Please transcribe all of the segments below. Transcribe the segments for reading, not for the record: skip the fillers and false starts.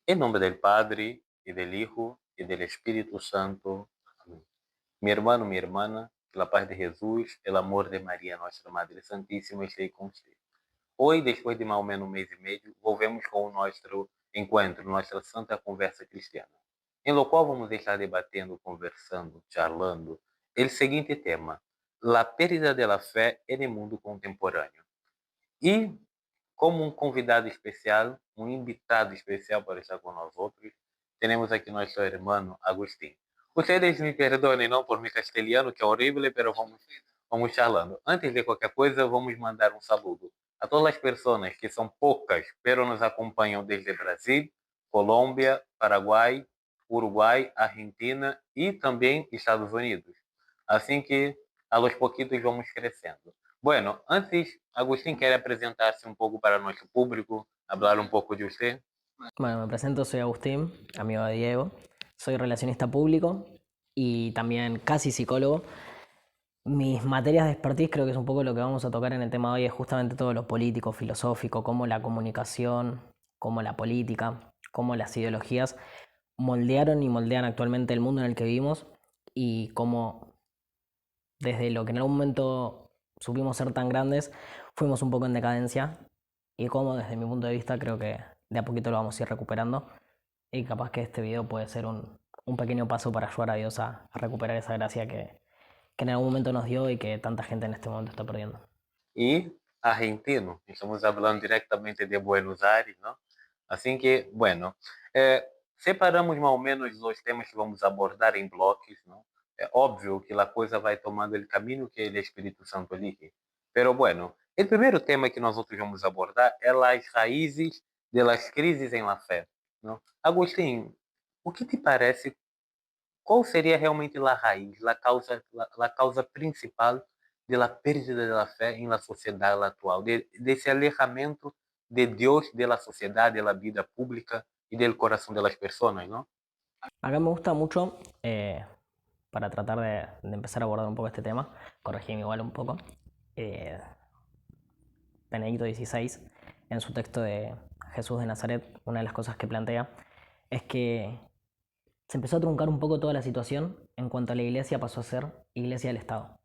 En nombre del Padre, y del Hijo, y del Espíritu Santo. Amén. Mi hermano, mi hermana, que la paz de Jesús, el amor de María, nuestra Madre Santísima, esté con usted. Hoy, después de más o menos un mes y medio, volvemos con nuestro encuentro, nuestra santa conversa cristiana, em lo qual vamos estar debatendo, conversando, charlando, el seguinte tema: la pérdida de la fe en el mundo contemporáneo. E, como um convidado especial, um invitado especial para estar com nós outros, temos aqui nosso irmão Agustín. Ustedes me perdonem não por mi castelhano, que é horrível, pero vamos charlando. Antes de qualquer coisa, vamos mandar um saludo a todas as pessoas que são poucas, pero nos acompanham desde Brasil, Colômbia, Paraguai, Uruguai, Argentina e também Estados Unidos. Assim que, a los poquitos, vamos crescendo. Bueno, antes, Agustín quiere presentarse un poco para nuestro público, hablar un poco de usted. Bueno, me presento, soy Agustín, amigo de Diego. Soy relacionista público y también casi psicólogo. Mis materias de expertise creo que es un poco lo que vamos a tocar en el tema de hoy, es justamente todo lo político, filosófico, cómo la comunicación, cómo la política, cómo las ideologías moldearon y moldean actualmente el mundo en el que vivimos y cómo desde lo que en algún momento supimos ser tan grandes, fuimos un poco en decadencia y cómo desde mi punto de vista creo que de a poquito lo vamos a ir recuperando y capaz que este video puede ser un pequeño paso para ayudar a Dios a recuperar esa gracia que en algún momento nos dio y que tanta gente en este momento está perdiendo. Y argentino, estamos hablando directamente de Buenos Aires, ¿no? Así que, bueno, separamos más o menos los temas que vamos a abordar en bloques, ¿no? Es obvio que la cosa va tomando el camino que el Espíritu Santo elige. Pero bueno, el primer tema que nosotros vamos a abordar es las raíces de las crisis en la fe, ¿no? Agustín, o que te parece? Qual seria realmente a raiz, a causa principal da pérdida da fé em la sociedade atual, desse alejamento de Deus, da sociedade, da vida pública e do coração das pessoas, não? Acá me gusta mucho, para tratar de empezar a abordar un poco este tema, corregime igual un poco, eh, Benedicto XVI, en su texto de Jesús de Nazaret, una de las cosas que plantea es que se empezó a truncar un poco toda la situación en cuanto a la iglesia pasó a ser iglesia del Estado.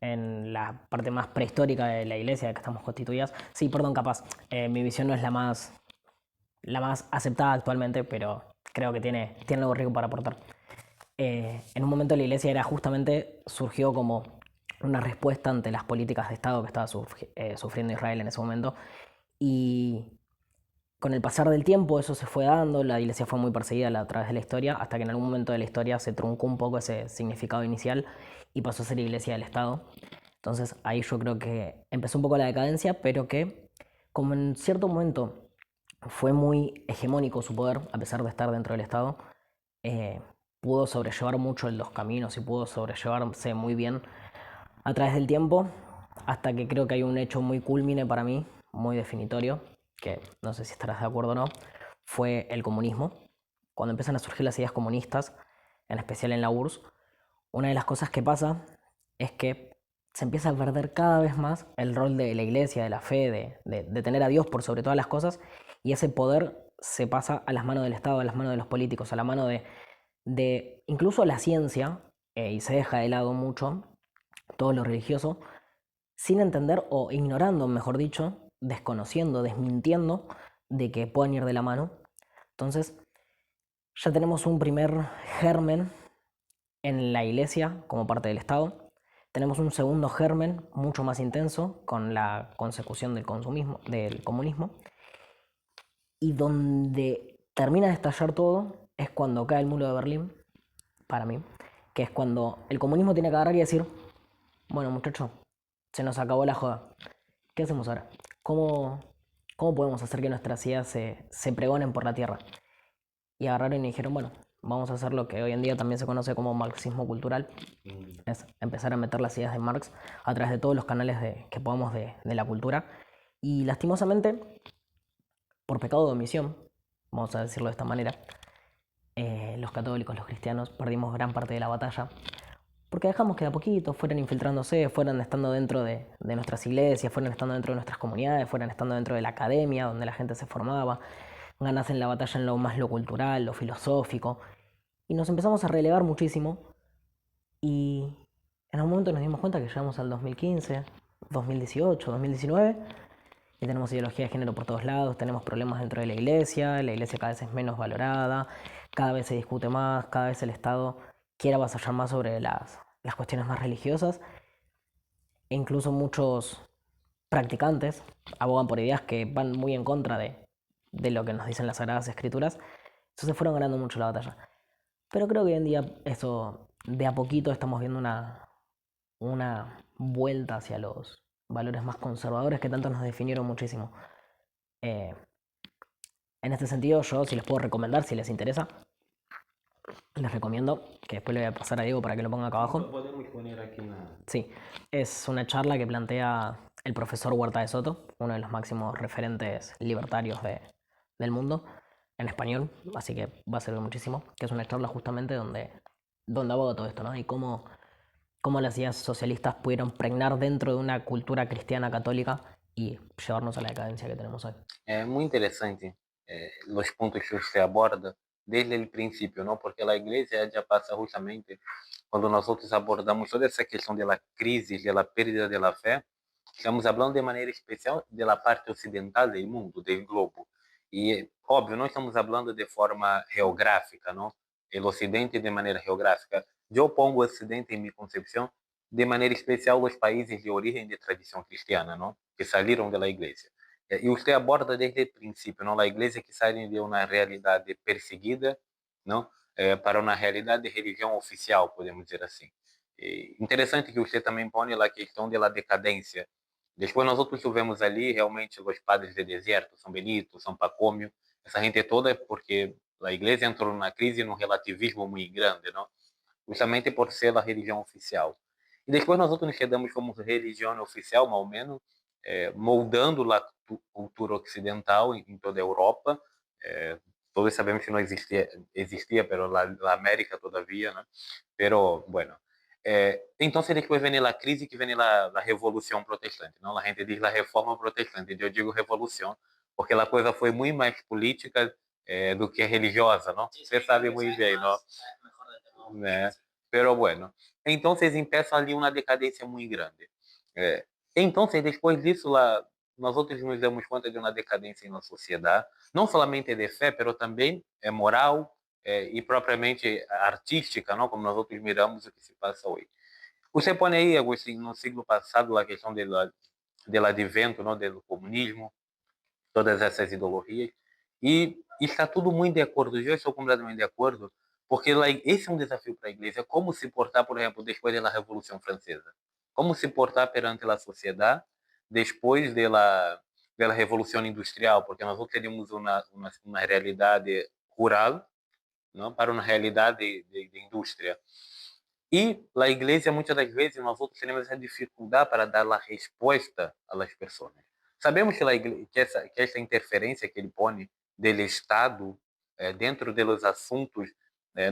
En la parte más prehistórica de la iglesia, de que estamos constituidas, sí, perdón, capaz, mi visión no es la más aceptada actualmente, pero creo que tiene algo rico para aportar. En un momento la iglesia era justamente, surgió como una respuesta ante las políticas de Estado que estaba sufriendo Israel en ese momento. Y con el pasar del tiempo eso se fue dando, la iglesia fue muy perseguida a través de la historia, hasta que en algún momento de la historia se truncó un poco ese significado inicial y pasó a ser iglesia del Estado. Entonces ahí yo creo que empezó un poco la decadencia, pero que como en cierto momento fue muy hegemónico su poder, a pesar de estar dentro del Estado, eh, pudo sobrellevar mucho los caminos y pudo sobrellevarse muy bien a través del tiempo, hasta que creo que hay un hecho muy culmine para mí, muy definitorio, que no sé si estarás de acuerdo o no, fue el comunismo. Cuando empiezan a surgir las ideas comunistas, en especial en la URSS, una de las cosas que pasa es que se empieza a perder cada vez más el rol de la iglesia, de la fe, de tener a Dios por sobre todas las cosas, y ese poder se pasa a las manos del Estado, a las manos de los políticos, a la mano de incluso la ciencia, y se deja de lado mucho todo lo religioso, sin entender o ignorando, mejor dicho, desconociendo, desmintiendo de que puedan ir de la mano. Entonces, ya tenemos un primer germen en la iglesia como parte del Estado. Tenemos un segundo germen mucho más intenso con la consecución del consumismo, del comunismo. Y donde termina de estallar todo es cuando cae el muro de Berlín, para mí, que es cuando el comunismo tiene que agarrar y decir, bueno muchachos, se nos acabó la joda. ¿Qué hacemos ahora? ¿Cómo, cómo podemos hacer que nuestras ideas se pregonen por la tierra? Y agarraron y dijeron, bueno, vamos a hacer lo que hoy en día también se conoce como marxismo cultural, es empezar a meter las ideas de Marx a través de todos los canales que podamos de la cultura. Y lastimosamente, por pecado de omisión, vamos a decirlo de esta manera, los católicos, los cristianos, perdimos gran parte de la batalla porque dejamos que de a poquito fueran infiltrándose, fueran estando dentro de nuestras iglesias, fueran estando dentro de nuestras comunidades, fueran estando dentro de la academia donde la gente se formaba. ganasen la batalla en lo más lo cultural, lo filosófico, y nos empezamos a relevar muchísimo, y en algún momento nos dimos cuenta que llegamos al 2015, 2018, 2019, y tenemos ideología de género por todos lados, tenemos problemas dentro de la iglesia cada vez es menos valorada, cada vez se discute más, cada vez el Estado quiere avasallar más sobre las cuestiones más religiosas, e incluso muchos practicantes abogan por ideas que van muy en contra de lo que nos dicen las Sagradas Escrituras, entonces fueron ganando mucho la batalla. Pero creo que hoy en día eso, de a poquito estamos viendo una vuelta hacia los valores más conservadores que tanto nos definieron muchísimo. Eh, en este sentido, yo si les puedo recomendar, si les interesa, les recomiendo, que después le voy a pasar a Diego para que lo ponga acá abajo. Podemos poner aquí na... Sí, es una charla que plantea el profesor Huerta de Soto, uno de los máximos referentes libertarios del mundo, en español, así que va a servir muchísimo, que es una charla justamente donde aboga todo esto, ¿no? Y cómo las ideas socialistas pudieron pregnar dentro de una cultura cristiana católica y llevarnos a la decadencia que tenemos hoy. É muito interessante os pontos que você aborda desde o princípio, não? Porque a igreja já passa justamente quando nós outros abordamos toda essa questão da crise, da perda da fé, estamos falando de maneira especial da parte ocidental do mundo, do globo. E, óbvio, não estamos falando de forma geográfica, não? O Ocidente de maneira geográfica. Eu pongo o Ocidente, em minha concepção, de maneira especial os países de origem de tradição cristiana, não? Que saíram da igreja. E você aborda desde o princípio, não? A igreja que sai de uma realidade perseguida, não? Para uma realidade de religião oficial, podemos dizer assim. Interessante que você também põe a questão da decadência. Depois nós outros vemos ali realmente os padres de deserto, São Benito, São Pacômio, essa gente toda porque a igreja entrou numa crise, num relativismo muito grande, não? Justamente por ser a religião oficial. E depois nós outros nos quedamos como religião oficial, mais ou menos, moldando a cultura ocidental em toda a Europa. Todos sabemos que não existia, pero la América todavía, ¿no? Pero, bueno. Entonces después viene la crisis que viene la revolución protestante, ¿no? La gente dice la reforma protestante, yo digo revolución, porque la cosa fue muy más política do que religiosa, ¿no? Você sabe muy bien, ¿no? Pero bueno, entonces empieza ali uma decadência muito grande. Então, depois disso, nós outros nos damos conta de uma decadência na sociedade, não somente de fé, mas também moral e propriamente artística, não? Como nós outros miramos o que se passa hoje. Você põe aí, Agostinho, no século passado, a questão do advento, não? Do comunismo, todas essas ideologias, e está tudo muito de acordo. Eu estou completamente de acordo, porque esse é um desafio para a igreja, como se portar, por exemplo, depois da Revolução Francesa. Como se portar perante a sociedade depois da Revolução Industrial, porque nós não teríamos uma realidade rural, não, para uma realidade de indústria. E a igreja, muitas das vezes, nós outros temos essa dificuldade para dar a resposta às pessoas. Sabemos que essa interferência que ele põe do Estado dentro dos assuntos,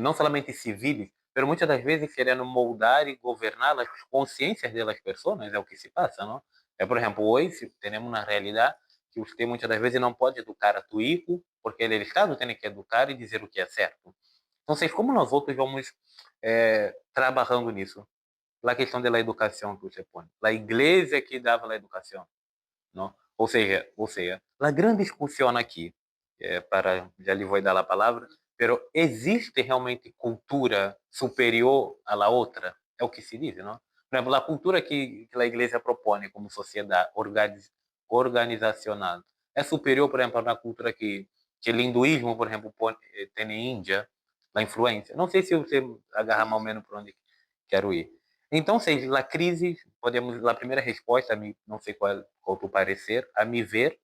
não somente civis, mas muitas das vezes querendo moldar e governar as consciências das pessoas, é o que se passa, não? Por exemplo, hoje temos uma realidade que você muitas das vezes não pode educar a tu filho, porque o Estado tem que educar e dizer o que é certo. Então, como nós outros vamos trabalhando nisso? A questão da educação que você põe. A igreja que dava a educação, não? Ou seja, a grande discussão aqui, já lhe vou dar a palavra, pero existe realmente cultura superior à la outra? É o que se diz, não? Por exemplo, a cultura que a igreja propõe como sociedade organizacional é superior, por exemplo, à cultura que o hinduísmo, por exemplo, tem em Índia, a influência. Não sei se você agarra mais ou menos por onde quero ir. Então, seja, a crise, a primeira resposta, não sei qual o tu parecer, a me ver,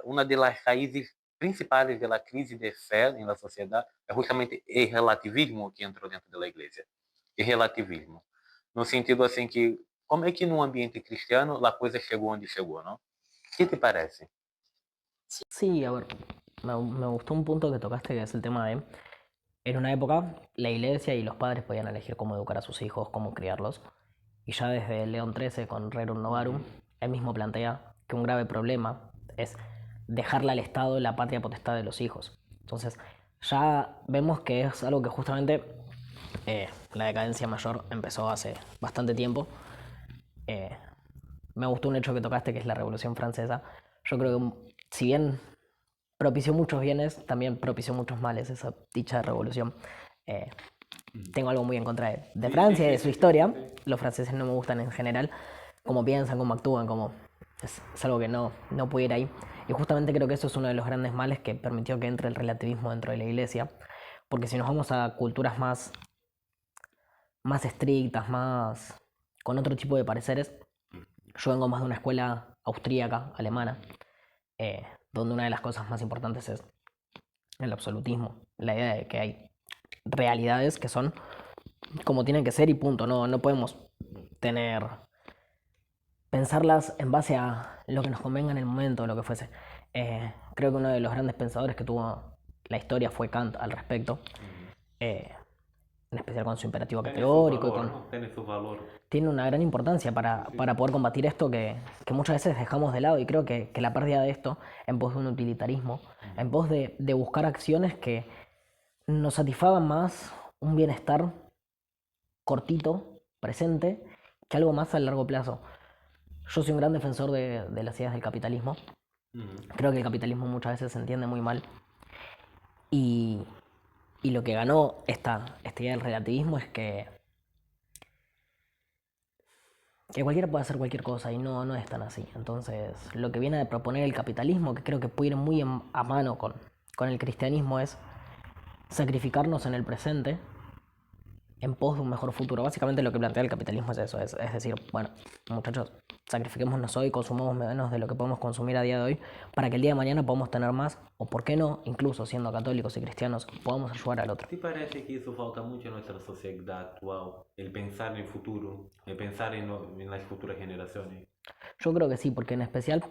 uma das raízes principais da crise de fé na sociedade é justamente o relativismo que entrou dentro da igreja. E relativismo. No sentido assim que, como é que num ambiente cristiano a coisa chegou onde chegou, não? O que te parece? Sí, a ver, me gustó un punto que tocaste, que es el tema de, en una época, la iglesia y los padres podían elegir cómo educar a sus hijos, cómo criarlos. Y ya desde León XIII con Rerum Novarum, él mismo plantea que un grave problema es dejarle al Estado la patria potestad de los hijos. Entonces, ya vemos que es algo que justamente la decadencia mayor empezó hace bastante tiempo. Me gustó un hecho que tocaste, que es la Revolución Francesa. Yo creo que, si bien propició muchos bienes, también propició muchos males esa dicha revolución. Eh, Tengo algo muy en contra de Francia y de su historia. Los franceses no me gustan en general, cómo piensan, cómo actúan, cómo es algo que no puede ir ahí. Y justamente creo que eso es uno de los grandes males que permitió que entre el relativismo dentro de la iglesia. Porque si nos vamos a culturas más estrictas, más con otro tipo de pareceres, yo vengo más de una escuela austríaca, alemana, donde una de las cosas más importantes es el absolutismo, la idea de que hay realidades que son como tienen que ser y punto. No podemos tener pensarlas en base a lo que nos convenga en el momento o lo que fuese. Creo que uno de los grandes pensadores que tuvo la historia fue Kant al respecto, eh, en especial con su imperativo Tiene su categórico y valor, con... ¿no? Tiene su valor. Tiene una gran importancia para poder combatir esto que muchas veces dejamos de lado, y creo que la pérdida de esto en pos de un utilitarismo, en pos de buscar acciones que nos satisfagan más un bienestar cortito, presente, que algo más a largo plazo. Yo soy un gran defensor de las ideas del capitalismo. Creo que el capitalismo muchas veces se entiende muy mal. Y, y lo que ganó esta idea del relativismo es que cualquiera puede hacer cualquier cosa y no es tan así. Entonces, lo que viene de proponer el capitalismo, que creo que puede ir muy a mano con el cristianismo, es sacrificarnos en el presente en pos de un mejor futuro. Básicamente lo que plantea el capitalismo es eso, es decir, bueno, muchachos, sacrifiquémonos hoy, consumamos menos de lo que podemos consumir a día de hoy, para que el día de mañana podamos tener más, o por qué no, incluso siendo católicos y cristianos, podamos ayudar al otro. ¿Te parece que eso falta mucho en nuestra sociedad actual? El pensar en el futuro, el pensar en las futuras generaciones. Yo creo que sí, porque en especial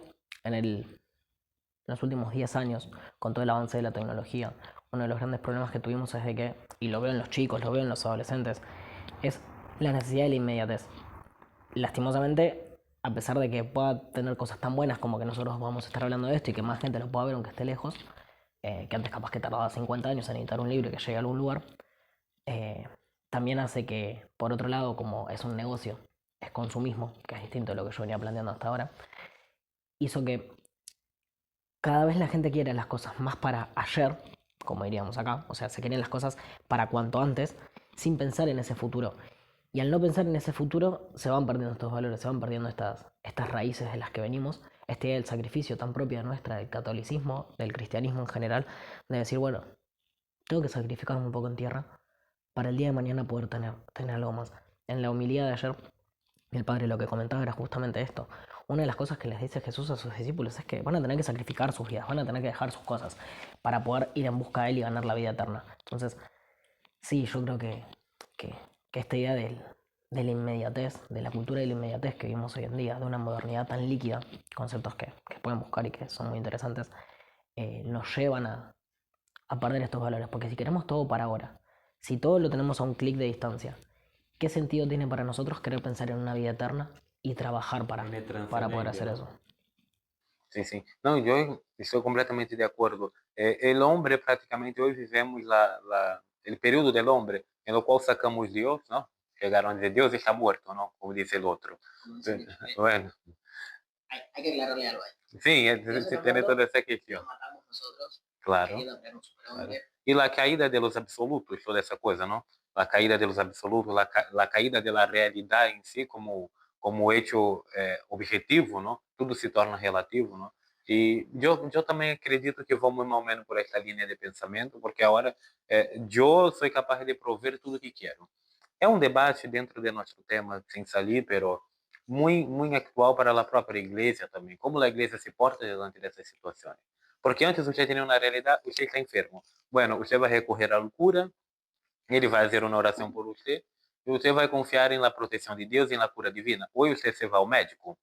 en los últimos 10 años, con todo el avance de la tecnología, uno de los grandes problemas que tuvimos es de que, y lo veo en los chicos, lo veo en los adolescentes, es la necesidad de la inmediatez. Lastimosamente, a pesar de que pueda tener cosas tan buenas como que nosotros vamos a estar hablando de esto y que más gente lo pueda ver aunque esté lejos, que antes capaz que tardaba 50 años en editar un libro y que llegue a algún lugar, eh, también hace que, por otro lado, como es un negocio, es consumismo, que es distinto de lo que yo venía planteando hasta ahora, hizo que cada vez la gente quiere las cosas más para ayer, como diríamos acá, o sea, se quieren las cosas para cuanto antes, sin pensar en ese futuro. Y al no pensar en ese futuro, se van perdiendo estos valores, se van perdiendo estas raíces de las que venimos, este del sacrificio tan propia nuestra, del catolicismo, del cristianismo en general, de decir, bueno, tengo que sacrificarme un poco en tierra para el día de mañana poder tener algo más. En la humildad de ayer, el padre lo que comentaba era justamente esto. Una de las cosas que les dice Jesús a sus discípulos es que van a tener que sacrificar sus vidas, van a tener que dejar sus cosas para poder ir en busca de Él y ganar la vida eterna. Entonces, sí, yo creo que, que esta idea de la inmediatez, de la cultura de la inmediatez que vivimos hoy en día, de una modernidad tan líquida, conceptos que pueden buscar y que son muy interesantes, nos llevan a perder estos valores. Porque si queremos todo para ahora, si todo lo tenemos a un clic de distancia, ¿qué sentido tiene para nosotros querer pensar en una vida eterna y trabajar para poder hacer eso? Sim, sim. Não, eu estou completamente de acordo. O homem, praticamente, hoje vivemos o período do homem, no qual sacamos Deus, não? Chegaram a dizer, Deus está morto, não? Como diz o outro. Bueno, Hay que aclararle algo ahí. sim, se tem toda essa questão. Matamos nosotros, Claro. Claro. Y la caída de los absolutos, toda esa cosa, ¿no? La caída de los absolutos, la caída de la realidad en sí como hecho objetivo, ¿no? Tudo se torna relativo, ¿no? E eu também acredito que vamos mais ou menos por essa linha de pensamento, porque agora eu sou capaz de prover tudo que quero. É um debate dentro de nosso tema, sem salir, pero muito actual para a própria igreja também. Como a igreja se porta diante dessas situações. Porque antes você tinha uma realidade, você está enfermo. Bueno, você vai recorrer à loucura, ele vai fazer uma oração por você, e você vai confiar em la proteção de Deus e na cura divina. Ou você se vai ao médico,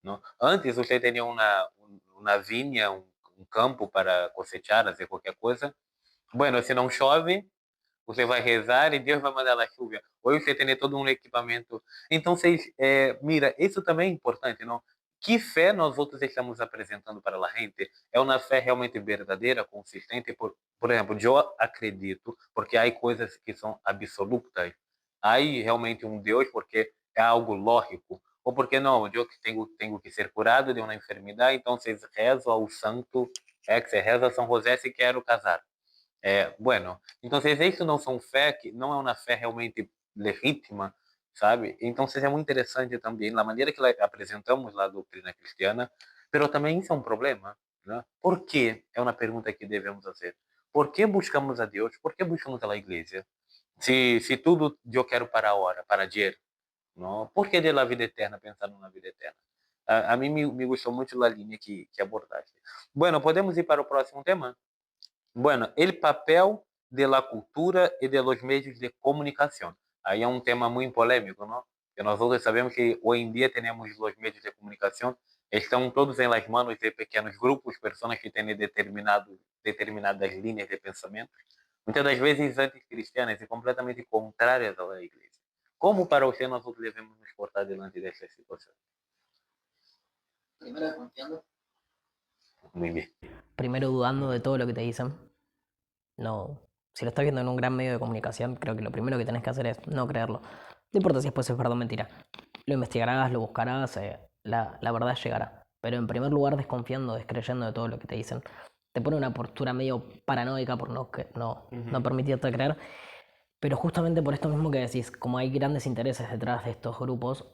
não? Antes você tinha uma vinha, campo para cosechar, fazer qualquer coisa. Bueno, se não chove, você vai rezar e Deus vai mandar a chuva. Ou você tem todo um equipamento. Então, vocês, mira, isso também é importante, não? que fé nós outros estamos apresentando para a gente? É uma fé realmente verdadeira, consistente? Por exemplo, eu acredito, porque há coisas que são absolutas, há realmente um Deus porque é algo lógico, ou porque não, eu tenho que ser curado de uma enfermidade, então vocês rezam ao santo, que se reza a São José se quero casar. Bueno, então isso não são fé, que não é uma fé realmente legítima, sabe? Então é muito interessante também a maneira que apresentamos a doutrina cristiana, mas também isso é um problema, né? Por que? É uma pergunta que devemos fazer. Por que buscamos a Deus? Por que buscamos a igreja? Se tudo eu quero para agora, para ayer, não? Por que de la vida eterna, pensando na vida eterna? A mim me gostou muito a linha que abordaste. Bueno, podemos ir para o próximo tema? Bueno, el papel de la cultura y de los medios de comunicación. Aí é um tema muito polêmico, não? Que nós todos sabemos que hoje em dia temos os meios de comunicação, estão todos em las manos de pequenos grupos, pessoas que têm determinadas linhas de pensamento, muitas das vezes anticristianas e completamente contrárias à igreja. Como para você nós outros devemos nos portar diante dessa situação? Primero desconfiando. Muy bien. Primero dudando de todo lo que te dicen. No, si lo estás viendo en un gran medio de comunicación, creo que lo primero que tenés que hacer es no creerlo. No importa si después es verdad o mentira. Lo investigarás, lo buscarás, la verdad llegará. Pero en primer lugar, desconfiando, descreyendo de todo lo que te dicen, te pone una postura medio paranoica por no permitirte creer. Pero justamente por esto mismo que decís, como hay grandes intereses detrás de estos grupos,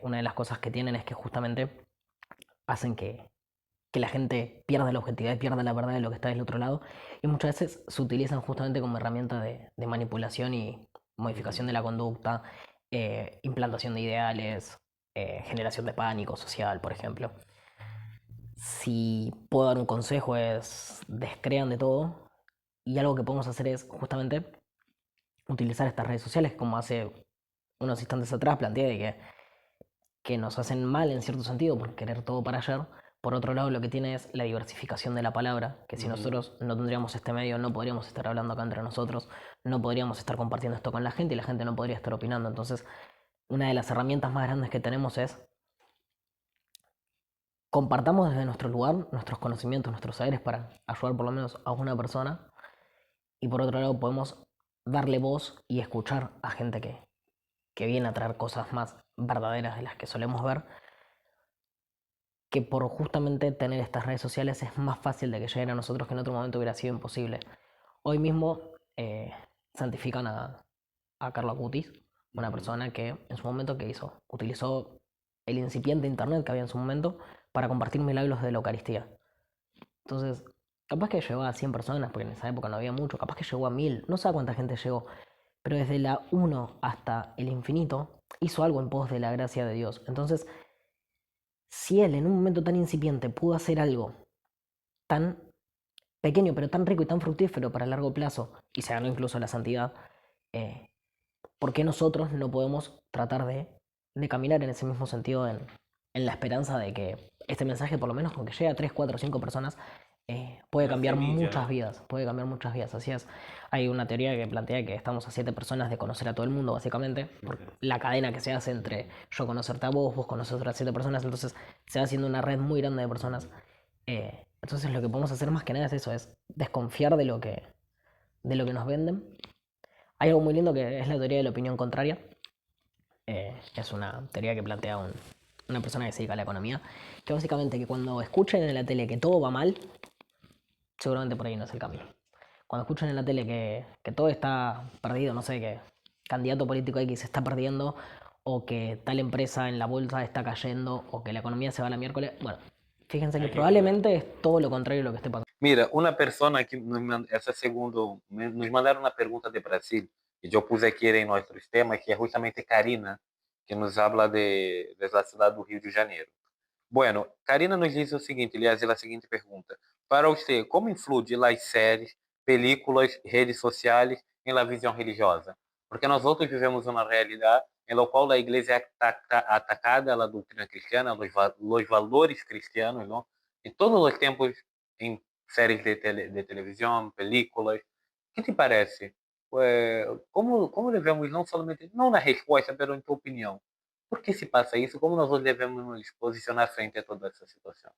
una de las cosas que tienen es que justamente hacen que la gente pierda la objetividad y pierda la verdad de lo que está del otro lado. Y muchas veces se utilizan justamente como herramienta de manipulación y modificación de la conducta, implantación de ideales, generación de pánico social, por ejemplo. Si puedo dar un consejo es descrean de todo y algo que podemos hacer es justamente utilizar estas redes sociales como hace unos instantes atrás planteé de que nos hacen mal en cierto sentido por querer todo para ayer. Por otro lado, lo que tiene es la diversificación de la palabra, que si nosotros no tendríamos este medio, no podríamos estar hablando acá entre nosotros, no podríamos estar compartiendo esto con la gente y la gente no podría estar opinando. Entonces, una de las herramientas más grandes que tenemos es compartamos desde nuestro lugar nuestros conocimientos, nuestros saberes para ayudar por lo menos a una persona. Y por otro lado, podemos darle voz y escuchar a gente que viene a traer cosas más verdaderas de las que solemos ver, que por justamente tener estas redes sociales es más fácil de que lleguen a nosotros que en otro momento hubiera sido imposible. Hoy mismo santifican a Carlo Acutis, una persona que en su momento que hizo, utilizó el incipiente internet que había en su momento para compartir milagros de la Eucaristía. Entonces, capaz que llegó a 100 personas, porque en esa época no había mucho, capaz que llegó a 1000, no sé a cuánta gente llegó, pero desde la 1 hasta el infinito hizo algo en pos de la gracia de Dios. Entonces, si él en un momento tan incipiente pudo hacer algo tan pequeño pero tan rico y tan fructífero para largo plazo y se ganó incluso la santidad, ¿por qué nosotros no podemos tratar de caminar en ese mismo sentido en la esperanza de que este mensaje, por lo menos con que llegue a 3, 4, 5 personas, puede Una cambiar semilla, muchas ¿no? vidas, puede cambiar muchas vidas, así es. Hay una teoría que plantea que estamos a 7 personas de conocer a todo el mundo, básicamente, por la cadena que se hace entre yo conocerte a vos, vos conocer a otras 7 personas, entonces se va haciendo una red muy grande de personas. Entonces lo que podemos hacer más que nada es eso, es desconfiar de lo que nos venden. Hay algo muy lindo que es la teoría de la opinión contraria. Es una teoría que plantea una persona que se dedica a la economía, que básicamente que cuando escuchen en la tele que todo va mal, seguramente por ahí no es el camino. Cuando escuchen en la tele que todo está perdido, no sé, que candidato político X está perdiendo, o que tal empresa en la bolsa está cayendo, o que la economía se va a la miércoles, bueno, fíjense que Hay que probablemente es todo lo contrario de lo que esté pasando. Mira, uma pessoa que nos mandaram uma pergunta de Brasil, e eu pus aqui em nossos temas, que é justamente Karina, que nos habla da cidade do Rio de Janeiro. Bueno, Karina nos diz o seguinte, aliás, a seguinte pergunta. Para você, como influi as séries, películas, redes sociais em la visão religiosa? Porque nós outros vivemos uma realidade em la qual a igreja é atacada, a doutrina cristiana, os valores cristianos, não? E todos os tempos em séries de televisão, películas. O que te parece? Como devemos, não somente, não na resposta, mas em tua opinião, ¿Por qué se pasa isso? Como nós devemos nos posicionar frente a toda essa situação?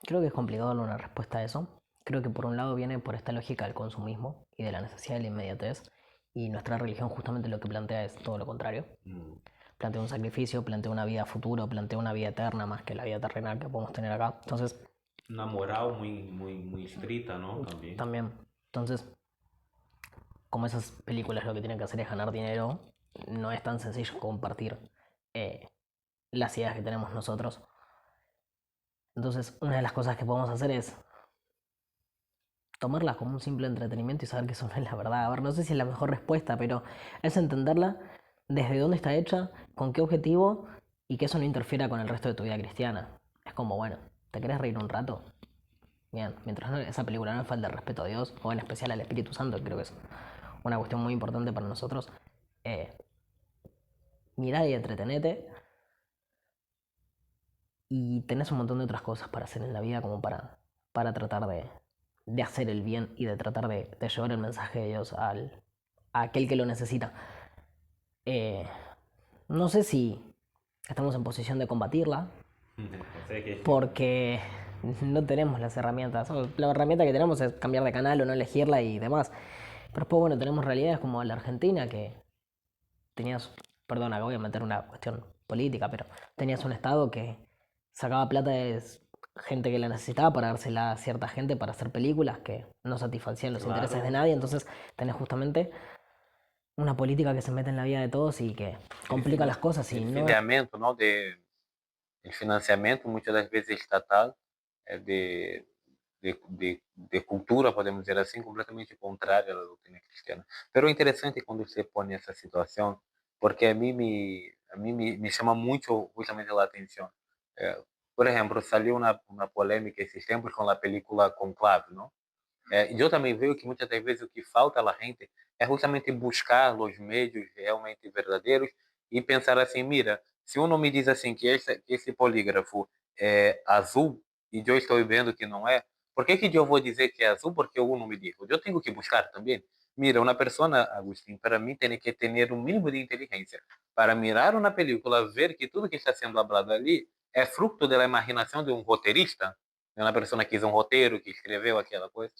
Creo que es complicado darle una respuesta a eso. Creo que por un lado viene por esta lógica del consumismo y de la necesidad de la inmediatez. Y nuestra religión justamente lo que plantea es todo lo contrario. Plantea un sacrificio, plantea una vida futura, plantea una vida eterna más que la vida terrenal que podemos tener acá. Entonces, Una moral muy estricta, ¿no? También. también. Entonces, como esas películas lo que tienen que hacer es ganar dinero, no es tan sencillo compartir las ideas que tenemos nosotros. Entonces, una de las cosas que podemos hacer es tomarla como un simple entretenimiento y saber que eso no es la verdad. A ver, no sé si es la mejor respuesta, pero es entenderla desde dónde está hecha, con qué objetivo y que eso no interfiera con el resto de tu vida cristiana. Es como, bueno, ¿te querés reír un rato? Bien, mientras esa película no falta el respeto a Dios, o en especial al Espíritu Santo, creo que es una cuestión muy importante para nosotros, mirá y entretenete. Y tenés un montón de otras cosas para hacer en la vida como para tratar de hacer el bien y de tratar de llevar el mensaje de Dios a aquel que lo necesita. Eh, no sé si estamos en posición de combatirla, porque no tenemos las herramientas. La herramienta que tenemos es cambiar de canal o no elegirla y demás. Pero después, bueno, tenemos realidades como la Argentina, que tenías, perdón, acá voy a meter una cuestión política, pero tenías un Estado que sacaba plata de gente que la necesitaba para dársela a cierta gente para hacer películas que no satisfacían los intereses de nadie. Entonces tenés justamente una política que se mete en la vida de todos y que complica las cosas y El no... financiamento, não, el financiamento muitas das vezes estatal de cultura, podemos dizer assim, completamente contrária à doutrina cristiana. Pero é interessante quando você põe essa situação, porque a mim me chama muito justamente a atenção. Por exemplo, saiu uma polêmica esses tempos com a película Conclave, não? E eu também vejo que muitas das vezes o que falta à gente é justamente buscar os meios realmente verdadeiros e pensar assim, mira, se um não me diz assim que esse polígrafo é azul e eu estou vendo que não é, por que que eu vou dizer que é azul porque o não me dijo? Eu tenho que buscar também. Mira, uma pessoa, Agustín, para mim tem que ter um mínimo de inteligência para mirar uma película, ver que tudo que está sendo falado ali é fruto da imaginação de um roteirista, de uma pessoa que fez um roteiro, que escreveu aquela coisa.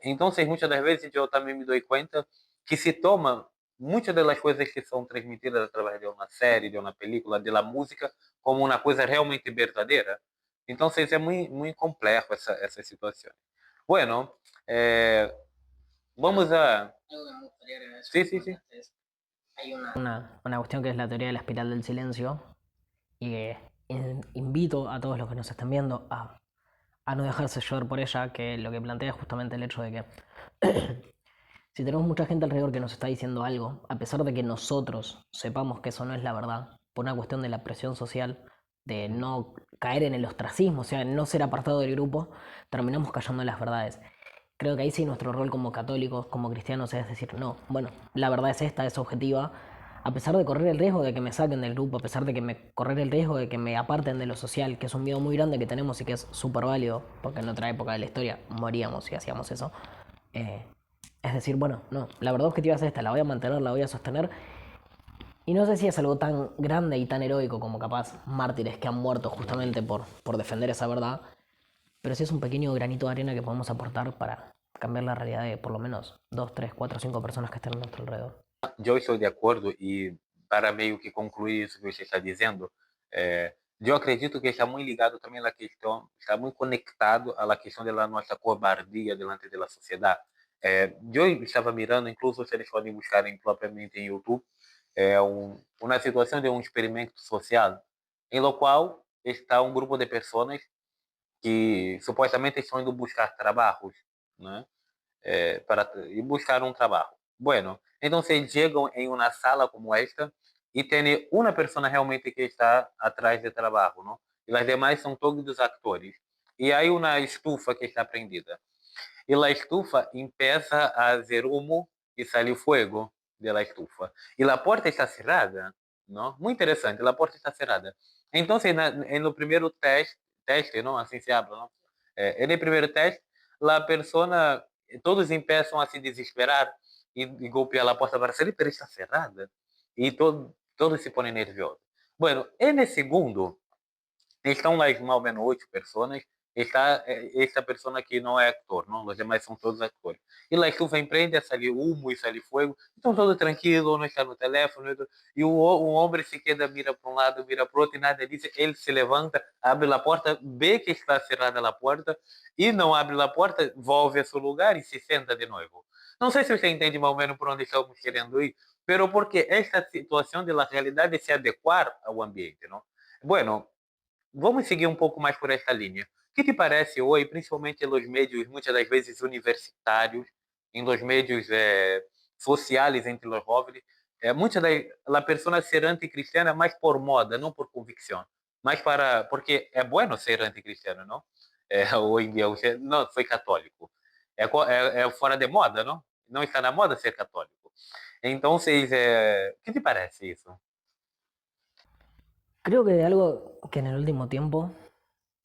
Então, muitas das vezes eu também me dou conta que se toma muitas das coisas que são transmitidas através de uma série, de uma película, de la música, como uma coisa realmente verdadeira. Então, é muito complexo essa situação. Bueno, vamos a... Sí, sí, sí. Hay una cuestión que es la teoría de la espiral del silencio y que invito a todos los que nos estén viendo a no dejarse llevar por ella, que lo que plantea es justamente el hecho de que si tenemos mucha gente alrededor que nos está diciendo algo, a pesar de que nosotros sepamos que eso no es la verdad, por una cuestión de la presión social, de no caer en el ostracismo, o sea, no ser apartado del grupo, terminamos callando las verdades. Creo que ahí sí nuestro rol como católicos, como cristianos, es decir, no, bueno, la verdad es esta, es objetiva, a pesar de correr el riesgo de que me saquen del grupo, a pesar de que correr el riesgo de que me aparten de lo social, que es un miedo muy grande que tenemos y que es súper válido, porque en otra época de la historia moríamos si hacíamos eso. Es decir, bueno, no, la verdad objetiva es esta, la voy a mantener, la voy a sostener. Y no sé si es algo tan grande y tan heroico como capaz mártires que han muerto justamente por defender esa verdad, pero sí es un pequeño granito de arena que podemos aportar para cambiar la realidad de por lo menos 2, 3, 4, 5 personas que estén a nuestro alrededor. Eu estou de acordo e para meio que concluir isso que você está dizendo, eu acredito que está muito ligado também à questão, está muito conectado à questão da nossa cobardia diante da sociedade. Eu estava mirando, incluso vocês podem buscar propriamente em YouTube, uma situação de um experimento social, em lo qual está um grupo de pessoas que supostamente estão indo buscar trabalhos, né? Para ir buscar um trabalho. Bueno, então se chegam em uma sala como esta e tem uma pessoa realmente que está atrás de trabalho, não? E as demais são todos atores. E há uma estufa que está prendida. E a estufa empieza a hacer humo e sai fogo da estufa. E a porta está cerrada, não? Muito interessante, a porta está cerrada. Então, no primeiro teste, não? Assim se abre, não? No primeiro teste, a pessoa, todos começam a se desesperar e golpear a porta para sair, mas está cerrada. E todos se ponen nerviosos. Bueno, en el segundo, estão lá mais ou menos 8 pessoas. Está esta persona que não é actor, não? Os demais são todos atores. E lá estufa empreende, sale humo e sale fogo. Estão todos tranquilos, não está no telefone. E o homem se queda, mira para um lado, mira para o outro, e nada diz. Ele se levanta, abre a porta, vê que está cerrada a porta, e não abre a porta, volve a seu lugar e se senta de novo. Não sei se você entende mais ou menos por onde estamos querendo ir, pero porque esta situação de la realidade se adequar ao ambiente, não? Bueno, vamos seguir um pouco mais por esta linha. O que te parece hoje, principalmente nos médios, muitas das vezes universitários, em los médios sociais entre os jovens, muitas das pessoas ser anticristiana mais por moda, não por convicção, mas para porque é bueno ser anticristiano, não? Hoje em dia, você não foi católico, é fora de moda, não? Não está na moda ser católico. Então, o que te parece isso? Creo que de algo que en el último tiempo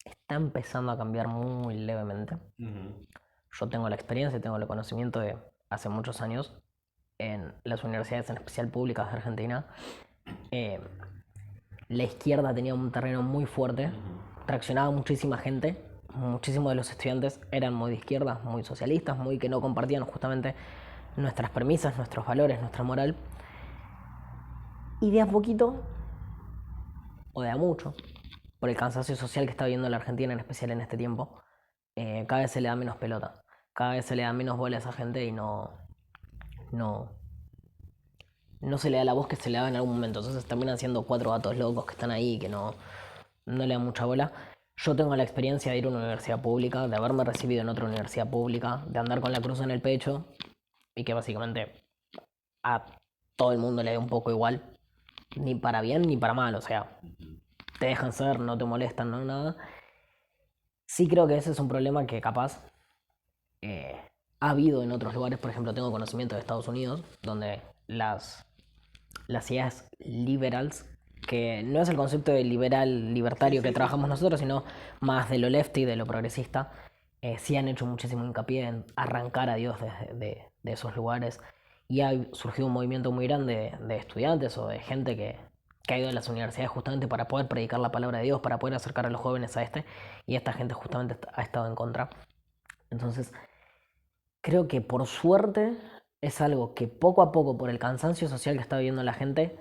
está empezando a cambiar muy levemente. Yo tengo la experiencia, tengo el conocimiento de hace muchos años en las universidades, en especial públicas de Argentina, la izquierda tenía un terreno muy fuerte, traccionaba muchísima gente, muchísimos de los estudiantes eran muy de izquierda, muy socialistas, muy que no compartían justamente nuestras premisas, nuestros valores, nuestra moral. Y de a poquito, o de a mucho, por el cansancio social que está viviendo la Argentina, en especial en este tiempo, cada vez se le da menos pelota, cada vez se le da menos bola a esa gente y no se le da la voz que se le daba en algún momento. Entonces terminan siendo 4 gatos locos que están ahí y que no le dan mucha bola. Yo tengo la experiencia de ir a una universidad pública, de haberme recibido en otra universidad pública, de andar con la cruz en el pecho y que básicamente a todo el mundo le da un poco igual, ni para bien ni para mal, o sea, te dejan ser, no te molestan, no nada. Sí creo que ese es un problema que capaz ha habido en otros lugares. Por ejemplo, tengo conocimiento de Estados Unidos, donde las ideas liberals, que no es el concepto de liberal, libertario que trabajamos nosotros, sino más de lo lefty, de lo progresista, sí han hecho muchísimo hincapié en arrancar a Dios de esos lugares. Y ha surgido un movimiento muy grande de estudiantes o de gente que ha ido a las universidades justamente para poder predicar la palabra de Dios, para poder acercar a los jóvenes a y esta gente justamente ha estado en contra. Entonces, creo que por suerte es algo que poco a poco, por el cansancio social que está viviendo la gente,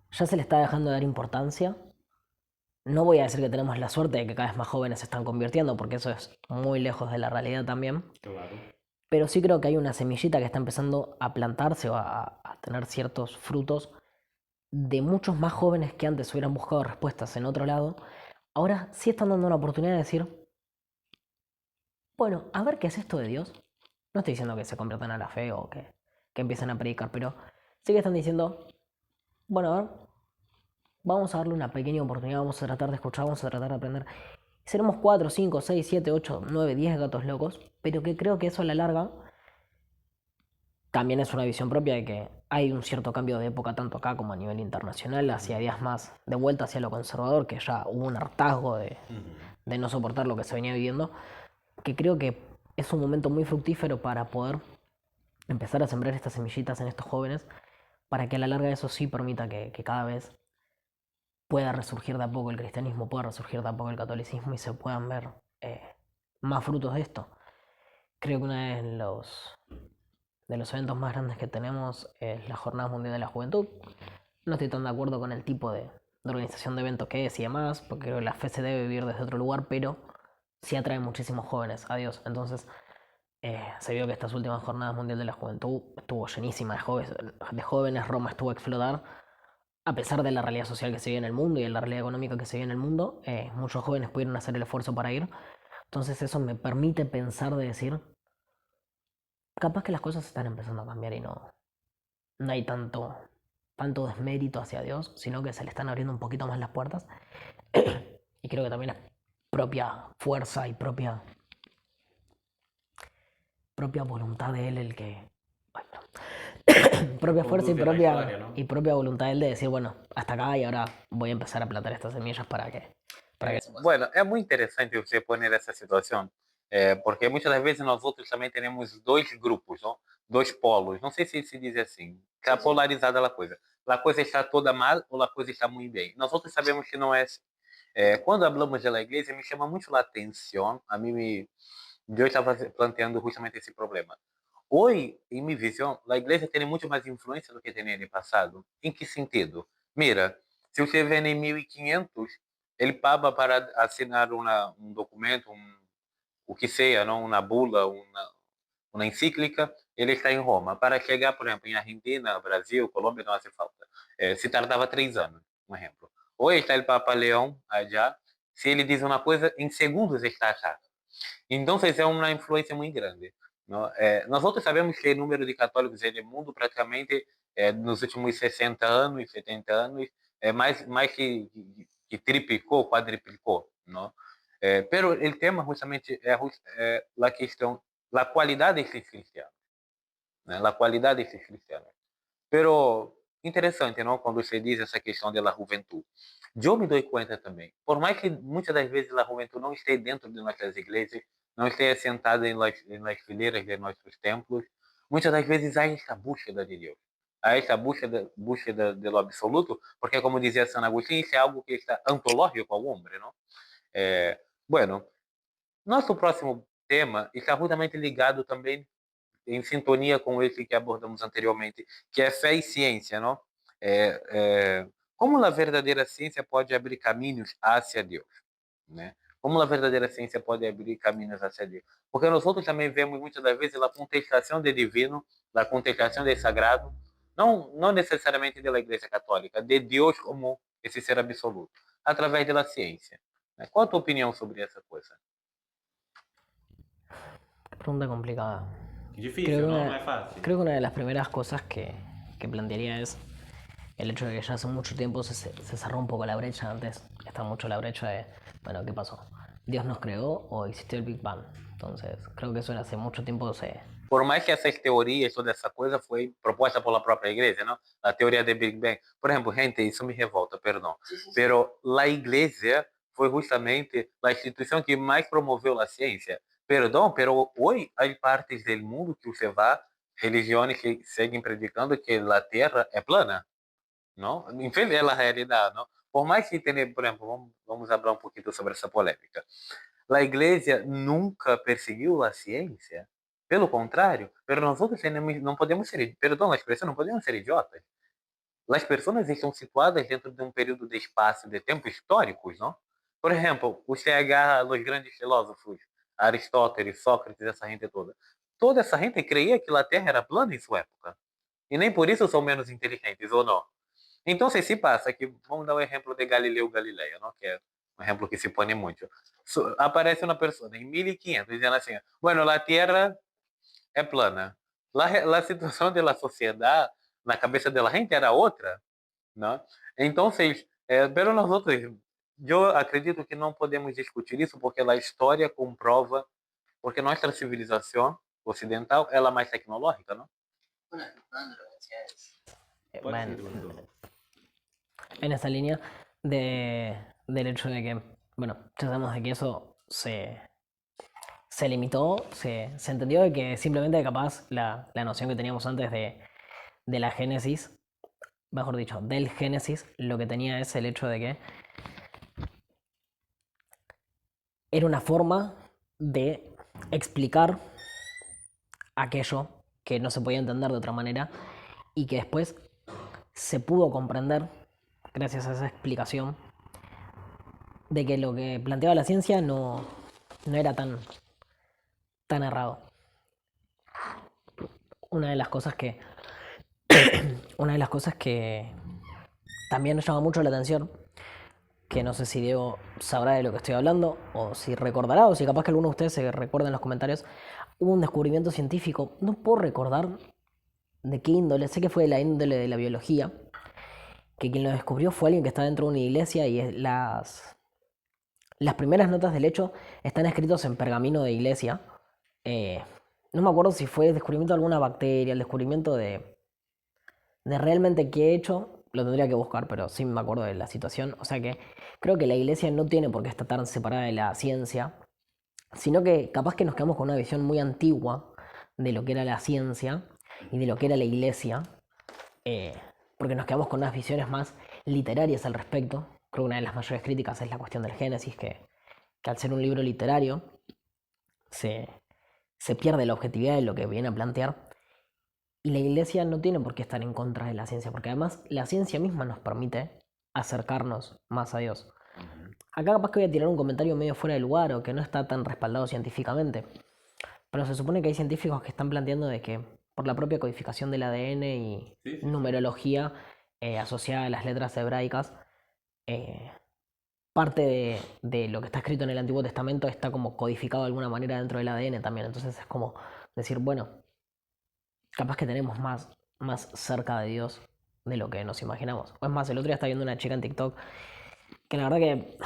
ya se le está dejando de dar importancia. No voy a decir que tenemos la suerte de que cada vez más jóvenes se están convirtiendo, porque eso es muy lejos de la realidad también. Claro. Pero sí creo que hay una semillita que está empezando a plantarse o a tener ciertos frutos de muchos más jóvenes que antes hubieran buscado respuestas en otro lado. Ahora sí están dando una oportunidad de decir, bueno, a ver qué es esto de Dios. No estoy diciendo que se conviertan a la fe o que empiecen a predicar, pero sí que están diciendo, bueno, a ver, vamos a darle una pequeña oportunidad, vamos a tratar de escuchar, vamos a tratar de aprender. Seremos 4, 5, 6, 7, 8, 9, 10 gatos locos, pero que creo que eso a la larga también es una visión propia de que hay un cierto cambio de época tanto acá como a nivel internacional, hacia días más de vuelta hacia lo conservador, que ya hubo un hartazgo de no soportar lo que se venía viviendo, que creo que es un momento muy fructífero para poder empezar a sembrar estas semillitas en estos jóvenes, para que a la larga eso sí permita que cada vez pueda resurgir de a poco el cristianismo, pueda resurgir de a poco el catolicismo y se puedan ver más frutos de esto. Creo que uno de los eventos más grandes que tenemos es la Jornada Mundial de la Juventud. No estoy tan de acuerdo con el tipo de organización de eventos que es y demás, porque creo que la fe se debe vivir desde otro lugar, pero sí atrae muchísimos jóvenes a Dios. Entonces, se vio que estas últimas Jornadas Mundial de la Juventud estuvo llenísima de jóvenes, Roma estuvo a explotar. A pesar de la realidad social que se vive en el mundo y de la realidad económica que se vive en el mundo, muchos jóvenes pudieron hacer el esfuerzo para ir. Entonces eso me permite pensar de decir, capaz que las cosas están empezando a cambiar y no hay tanto desmérito hacia Dios, sino que se le están abriendo un poquito más las puertas. Y creo que también es propia fuerza y propia voluntad de Él el que... propia fuerza y propia voluntad de Él de decir, bueno, hasta acá y ahora voy a empezar a plantar estas semillas para que... Bueno, é muito interessante você poner essa situação, porque muitas das vezes nós outros também temos dois grupos, não? Dois polos, não sei se diz assim, está polarizada a coisa. a coisa está toda mal ou a coisa está muito bem. Nós outros sabemos que não é assim. Quando hablamos da igreja, me chama muito a atenção, eu estava planteando justamente esse problema. Hoje, em minha visão, a igreja tem muito mais influência do que tinha no passado. Em que sentido? Mira, se você vê em 1500, ele Papa para assinar documento, o que seja, não? Uma bula, uma encíclica, ele está em Roma. Para chegar, por exemplo, em Argentina, Brasil, Colômbia, não hace falta. Se tardava 3 anos, um exemplo. Hoje está o Papa Leão allá, se ele diz uma coisa, em segundos está acá. Então, é uma influência muito grande. Não? Nós outros sabemos que o número de católicos no mundo praticamente nos últimos 60 anos, 70 anos, mais que triplicou, quadriplicou. Não? Pero o tema justamente é a questão, a qualidade desses cristianos. Né? A qualidade desses cristianos. Pero interessante, não? Quando você diz essa questão da juventude. Eu me dou conta também. Por mais que muitas das vezes a juventude não esteja dentro de nossas igrejas, não esteja sentada nas fileiras de nossos templos, muitas das vezes há esta búsqueda de Deus. Há esta búsqueda do absoluto, porque, como dizia San Agustín, isso é algo que está antológico ao homem, não? Bueno, nosso próximo tema está justamente ligado também em sintonia com esse que abordamos anteriormente, que é fé e ciência, não? Como a verdadeira ciência pode abrir caminhos hacia Deus, né? Como a verdadeira ciência pode abrir caminhos hacia Deus? Porque nós outros também vemos muitas das vezes a contestação de divino, a contestação de sagrado, não necessariamente da Igreja Católica, de Deus como esse ser absoluto, através da ciência. Né? Qual a tua opinião sobre essa coisa? Pregunta complicada. Difícil, ¿no? No es fácil. Creo que una de las primeras cosas que plantearía es el hecho de que ya hace mucho tiempo se cerró un poco la brecha. Antes estaba mucho la brecha de, bueno, ¿qué pasó? ¿Dios nos creó o existió el Big Bang? Entonces, creo que eso hace mucho tiempo Por mais que essas teorias, toda essa coisa foi proposta pela própria igreja, não? A teoria do Big Bang. Por exemplo, gente, isso me revolta, perdão. Pero a igreja foi justamente a instituição que mais promoveu a ciência. Perdão, pero hoje há partes do mundo que você vai, religiões que seguem predicando que a Terra é plana, não? Infeliz é a realidade, não? Por mais que tenha, por exemplo, vamos falar um pouquinho sobre essa polêmica. A igreja nunca perseguiu a ciência. Pelo contrário, pero nós outros não podemos ser, perdão a expressão, não podemos ser idiotas. As pessoas estão situadas dentro de um período de espaço, de tempo históricos, não? Por exemplo, você agarra os grandes filósofos, Aristóteles, Sócrates, essa gente toda. Toda essa gente creia que a Terra era plana em sua época. E nem por isso são menos inteligentes, ou não? Então, se passa que, vamos dar o exemplo de Galileu Galilei, não? Que é um exemplo que se põe muito. Aparece uma pessoa em 1500 dizendo assim, bueno, a Terra é plana. A situação da sociedade, na cabeça da gente, era outra, não? Então, pero nós outros, eu acredito que não podemos discutir isso porque a história comprova, porque nossa civilização ocidental ela é mais tecnológica, não? bueno, en esa línea del hecho de que, bueno, ya sabemos de que eso se limitó, se entendió de que simplemente capaz la noción que teníamos antes de la Génesis, mejor dicho, del Génesis, lo que tenía es el hecho de que era una forma de explicar aquello que no se podía entender de otra manera y que después se pudo comprender, gracias a esa explicación, de que lo que planteaba la ciencia no era tan errado. Una de las cosas que también nos llama mucho la atención, que no sé si Diego sabrá de lo que estoy hablando, o si recordará, o si capaz que alguno de ustedes se recuerda en los comentarios, hubo un descubrimiento científico, no puedo recordar de qué índole, sé que fue de la índole de la biología, que quien lo descubrió fue alguien que está dentro de una iglesia y las primeras notas del hecho están escritos en pergamino de iglesia. No me acuerdo si fue el descubrimiento de alguna bacteria, el descubrimiento de realmente qué he hecho, lo tendría que buscar, pero sí me acuerdo de la situación. O sea que creo que la iglesia no tiene por qué estar tan separada de la ciencia, sino que capaz que nos quedamos con una visión muy antigua de lo que era la ciencia y de lo que era la iglesia. porque nos quedamos con unas visiones más literarias al respecto. Creo que una de las mayores críticas es la cuestión del Génesis, que al ser un libro literario se, se pierde la objetividad de lo que viene a plantear. Y la iglesia no tiene por qué estar en contra de la ciencia, porque además la ciencia misma nos permite acercarnos más a Dios. Acá capaz que voy a tirar un comentario medio fuera de lugar o que no está tan respaldado científicamente, pero se supone que hay científicos que están planteando de que por la propia codificación del ADN y numerología asociada a las letras hebraicas, eh, parte de lo que está escrito en el Antiguo Testamento está como codificado de alguna manera dentro del ADN también. Entonces es como decir, bueno, capaz que tenemos más cerca de Dios de lo que nos imaginamos. O es más, el otro día estaba viendo una chica en TikTok que la verdad que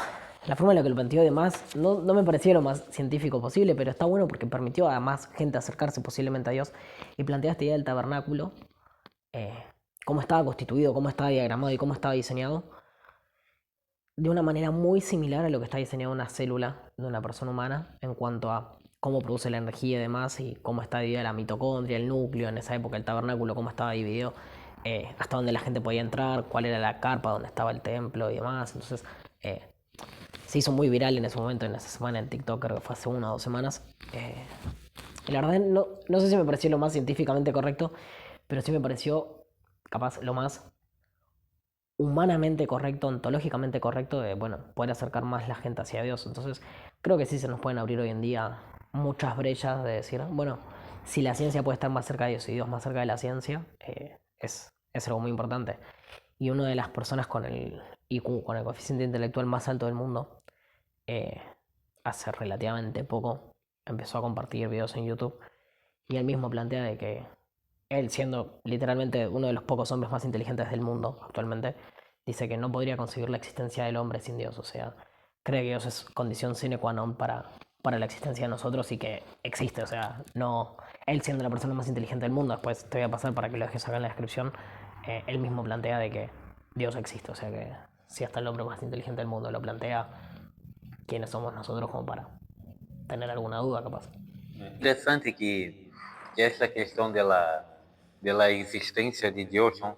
la forma en la que lo planteó y demás no me parecía lo más científico posible, pero está bueno porque permitió a más gente acercarse posiblemente a Dios y plantea esta idea del tabernáculo, eh, cómo estaba constituido, cómo estaba diagramado y cómo estaba diseñado, de una manera muy similar a lo que está diseñada una célula de una persona humana en cuanto a cómo produce la energía y demás, y cómo está dividida la mitocondria, el núcleo, en esa época el tabernáculo, cómo estaba dividido, hasta dónde la gente podía entrar, cuál era la carpa donde estaba el templo y demás. Entonces, se hizo muy viral en ese momento, en esa semana en TikTok, creo que fue hace 1 o 2 semanas. Y la verdad no sé si me pareció lo más científicamente correcto, pero sí me pareció capaz lo más humanamente correcto, ontológicamente correcto de, bueno, poder acercar más la gente hacia Dios. Entonces, creo que sí se nos pueden abrir hoy en día muchas brechas de decir, bueno, si la ciencia puede estar más cerca de Dios y Dios más cerca de la ciencia, es algo muy importante. Y una de las personas con el IQ, con el coeficiente intelectual más alto del mundo, eh, hace relativamente poco empezó a compartir videos en YouTube y él mismo plantea de que él, siendo literalmente uno de los pocos hombres más inteligentes del mundo actualmente, dice que no podría concebir la existencia del hombre sin Dios. O sea, cree que Dios es condición sine qua non para la existencia de nosotros y que existe. O sea, no, él siendo la persona más inteligente del mundo, después te voy a pasar para que lo dejes acá en la descripción, él mismo plantea de que Dios existe. O sea que si hasta el hombre más inteligente del mundo lo plantea, ¿quiénes somos nosotros como para tener alguna duda capaz? Interessante que essa questão dela existência de Deus, não?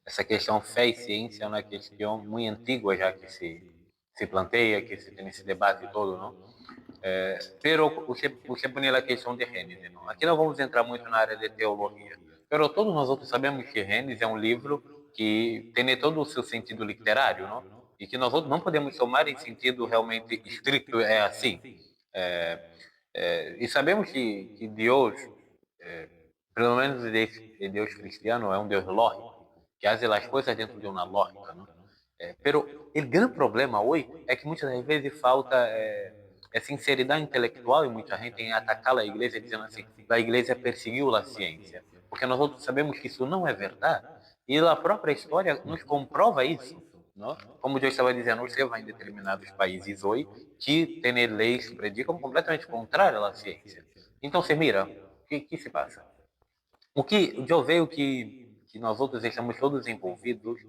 Essa questão fé e ciência é uma questão muito antiga já que se planteia, que se tem esse debate todo, não? Pero você põe a questão de Gênesis, não? Aqui não vamos entrar muito na área de teologia, pero todos nós outros sabemos que Gênesis é um livro que tem todo o seu sentido literário, não? E que nós outros não podemos tomar em sentido realmente estricto, é assim. É, e sabemos que Deus, é, pelo menos Deus cristiano, é um Deus lógico, que hace as coisas dentro de uma lógica, não? Pero o grande problema hoje é que muitas das vezes falta sinceridade intelectual e muita gente em atacar a igreja dizendo assim, a igreja perseguiu a ciência, porque nós outros sabemos que isso não é verdade e a própria história nos comprova isso, não? Como eu estava dizendo, você vai em determinados países hoje que têm leis que predicam completamente contrárias à ciência. Então, você mira, o que se passa? O que eu vejo que nós outros estamos todos envolvidos,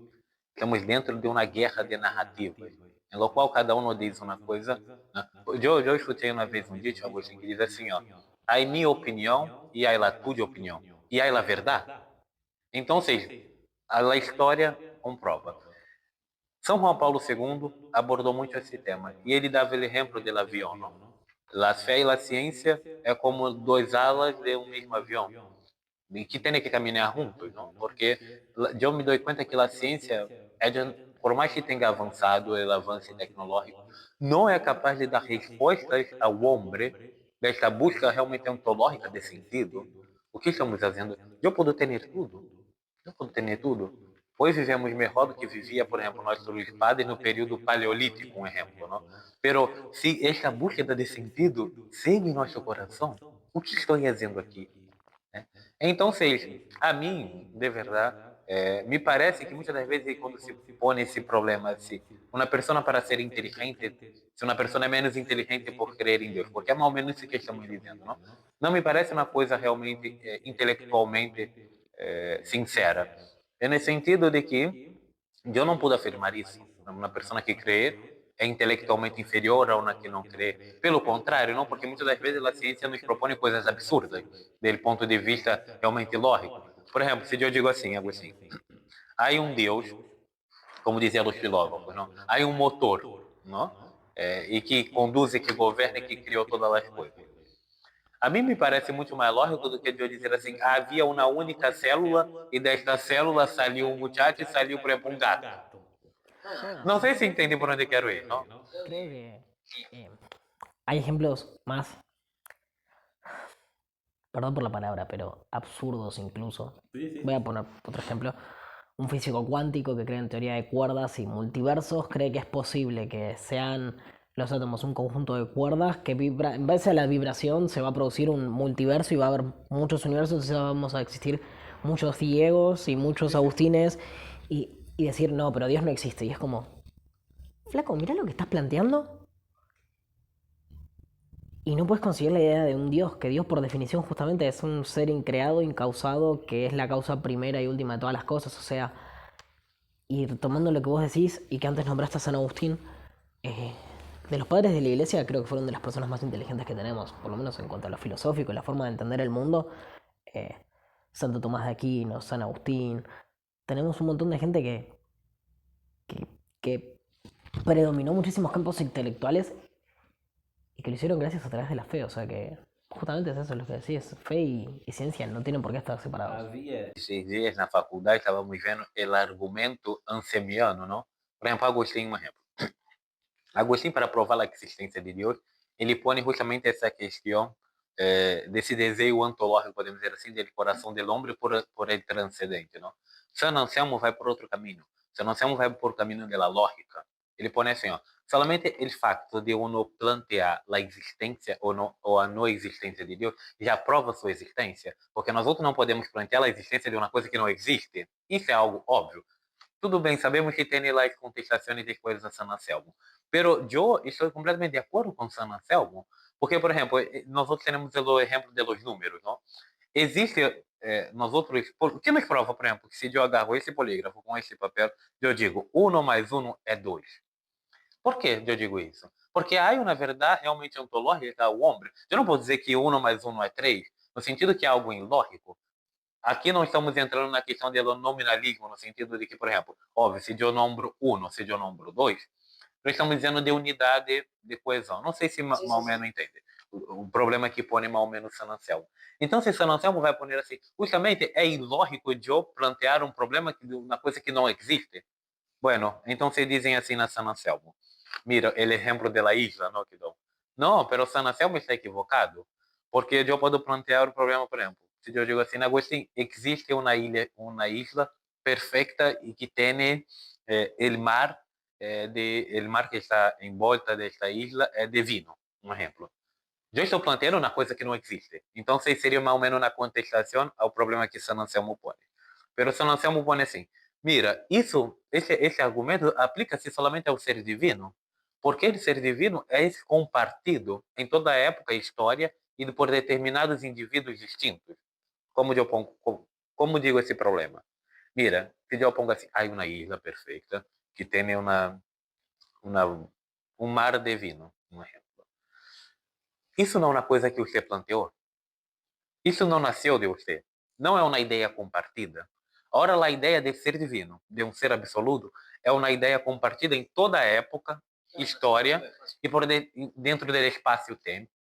estamos dentro de uma guerra de narrativas, em la qual cada um nos diz uma coisa. Né? Eu escutei uma vez um dito, Agostinho, que diz assim, ó, há minha opinião e há a tua opinião, e há a verdade. Então, ou seja, a história comprova. São João Paulo II abordou muito esse tema, e ele dava o exemplo do avião, não? A fé e a ciência é como duas alas de um mesmo avião y que tiene que caminar juntos, ¿no? Porque yo me doy cuenta que la ciencia, por más que tenga avanzado el avance tecnológico, no es capaz de dar respostas ao hombre desta busca realmente ontológica de sentido. O que estamos fazendo? Eu posso ter tudo. Eu posso ter tudo. Hoje vivemos melhor do que vivia, por exemplo, nossos padres no período paleolítico, um exemplo, não? Pero se esta búsqueda de sentido segue em nosso coração, o que estou fazendo aqui? Então, seja, a mim, de verdade, me parece que muitas das vezes quando se põe esse problema, se uma pessoa para ser inteligente, se uma pessoa é menos inteligente por crer em Deus, porque é mais ou menos isso que estamos dizendo, não? Não me parece uma coisa realmente intelectualmente sincera. É no sentido de que eu não puedo afirmar isso. Uma pessoa que crê é intelectualmente inferior a uma que não crê. Pelo contrário, não, porque muitas das vezes a ciência nos propõe coisas absurdas, do ponto de vista realmente lógico. Por exemplo, se eu digo assim, Agostinho, há Deus, como diziam os filósofos, não? Há motor, não? E que conduz, e que governa, e que criou todas as coisas. A mim me parece muito mais lógico do que eu dizer assim, havia uma única célula e desta célula saiu um muchacho e saiu, por exemplo, um gato. Bueno, Não sei se entendem por onde quero ir, não? creo que eh, hay ejemplos más, perdón por la palabra, pero absurdos incluso. Sí, sí. Voy a poner otro ejemplo. Un físico cuántico que cree en teoría de cuerdas y multiversos cree que es posible que sean los átomos un conjunto de cuerdas que vibra, en base a la vibración se va a producir un multiverso y va a haber muchos universos, entonces vamos a existir muchos ciegos y muchos agustines y decir, no, pero Dios no existe. Y es como, flaco, mira lo que estás planteando y no puedes conseguir la idea de un Dios, que Dios por definición justamente es un ser increado, incausado, que es la causa primera y última de todas las cosas. O sea, y tomando lo que vos decís y que antes nombraste a San Agustín, de los padres de la iglesia creo que fueron de las personas más inteligentes que tenemos, por lo menos en cuanto a lo filosófico y la forma de entender el mundo. Eh, Santo Tomás de Aquino, San Agustín, tenemos un montón de gente que predominó muchísimos campos intelectuales y que lo hicieron gracias a través de la fe. O sea que justamente es eso lo que decís, fe y ciencia no tienen por qué estar separados. Havia. Esses dias na faculdade estávamos vendo o argumento ansemiano, não? Por exemplo, Agostinho, um exemplo. Agostinho, para provar a existência de Deus, ele põe justamente essa questão desse desejo ontológico, podemos dizer assim, do coração do homem por ele transcendente, não? San Anselmo vai por outro caminho. San Anselmo vai por o caminho da lógica. Ele põe assim, ó, solamente o facto de uno plantear a existência ou a não existência de Deus já prova sua existência, porque nós outros não podemos plantear a existência de uma coisa que não existe. Isso é algo óbvio. Tudo bem, sabemos que tem as contestações de coisas a San Anselmo, pero eu estou completamente de acordo com San Anselmo, porque, por exemplo, nós outros temos o exemplo dos números, não? Existe, nós outros, o que nos prova, por exemplo, que se eu agarro esse polígrafo com esse papel, eu digo 1 mais 1 é 2. Por que eu digo isso? Porque há uma verdade realmente ontológica ao homem. Eu não posso dizer que 1 mais 1 é 3, no sentido que é algo ilógico. Aqui não estamos entrando na questão do nominalismo, no sentido de que, por exemplo, óbvio, se eu nombro 1, se eu nombro 2, nós estamos dizendo de unidade de coesão. Não sei se Maomeno entende. O problema que põe Maomeno San Anselmo. Então, se San Anselmo vai pôr assim, justamente é ilógico de eu plantear um problema de uma coisa que não existe. Bueno, então se dizem assim na San Anselmo. Mira, o exemplo da isla, não, que dou. Não, pero San Anselmo está equivocado, porque eu posso plantear o problema, por exemplo, se eu digo assim, Agostinho, existe uma isla perfeita e que tem o mar, el mar que está em volta desta isla é divino, um exemplo. Eu estou planteando uma coisa que não existe. Então, seria mais ou menos uma contestação ao problema que San Anselmo põe. Pero San Anselmo põe assim, mira, esse argumento aplica-se somente ao ser divino, porque o ser divino é compartido em toda a época e história e por determinados indivíduos distintos. Como digo esse problema? Mira, se eu pongo assim, há uma ilha perfeita que tem um mar divino, um exemplo. Isso não é uma coisa que você planteou. Isso não nasceu de você. Não é uma ideia compartida. Ora, a ideia de ser divino, de um ser absoluto, é uma ideia compartida em toda a época, história e dentro do espaço-tempo.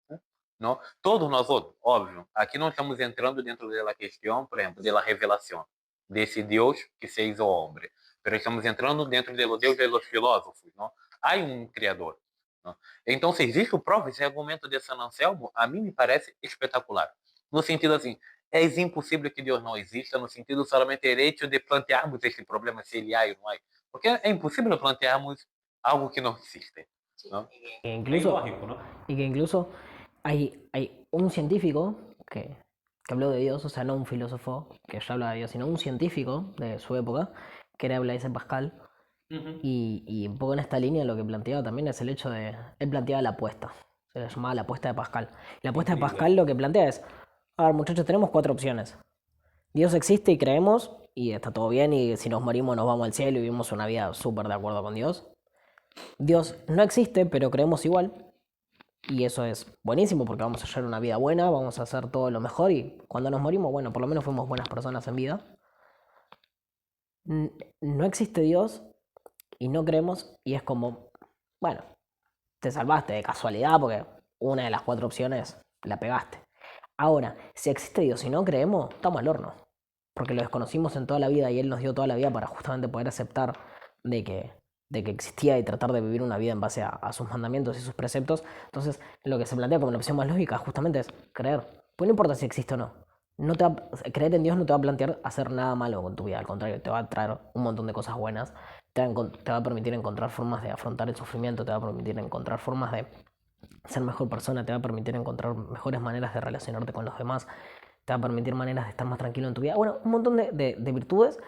Não? Todos nós, óbvio, aqui não estamos entrando dentro da questão, por exemplo, da revelação desse Deus que se hizo homem. Mas estamos entrando dentro do Deus dos filósofos. Não? Há um Criador. Não? Então, se existe prova, esse argumento de San Anselmo, a mim me parece espetacular. No sentido assim, é impossível que Deus não exista, no sentido somente direito de plantearmos esse problema, se ele há ou não há. Porque é impossível plantearmos algo que não existe. ¿No? Y que incluso hay un científico que habló de Dios, o sea, no un filósofo que ya habla de Dios, sino un científico de su época, que era Blaise Pascal. Y un poco en esta línea lo que planteaba también es el hecho de... Él planteaba la apuesta, se le llamaba la apuesta de Pascal. La apuesta de Pascal lo que plantea es, a ver muchachos, tenemos 4 opciones. Dios existe y creemos, y está todo bien, y si nos morimos nos vamos al cielo y vivimos una vida súper de acuerdo con Dios. Dios no existe, pero creemos igual. Y eso es buenísimo porque vamos a llevar una vida buena, vamos a hacer todo lo mejor y cuando nos morimos, bueno, por lo menos fuimos buenas personas en vida. No existe Dios y no creemos y es como, bueno, te salvaste de casualidad porque una de las 4 opciones la pegaste. Ahora, si existe Dios y no creemos, estamos al horno. Porque lo desconocimos en toda la vida y Él nos dio toda la vida para justamente poder aceptar de que, de que existía y tratar de vivir una vida en base a sus mandamientos y sus preceptos. Entonces, lo que se plantea como la opción más lógica justamente es creer. Pues no importa si existe o no. Creer en Dios no te va a plantear hacer nada malo con tu vida. Al contrario, te va a traer un montón de cosas buenas. Te va a permitir encontrar formas de afrontar el sufrimiento. Te va a permitir encontrar formas de ser mejor persona. Te va a permitir encontrar mejores maneras de relacionarte con los demás. Te va a permitir maneras de estar más tranquilo en tu vida. Bueno, un montón de virtudes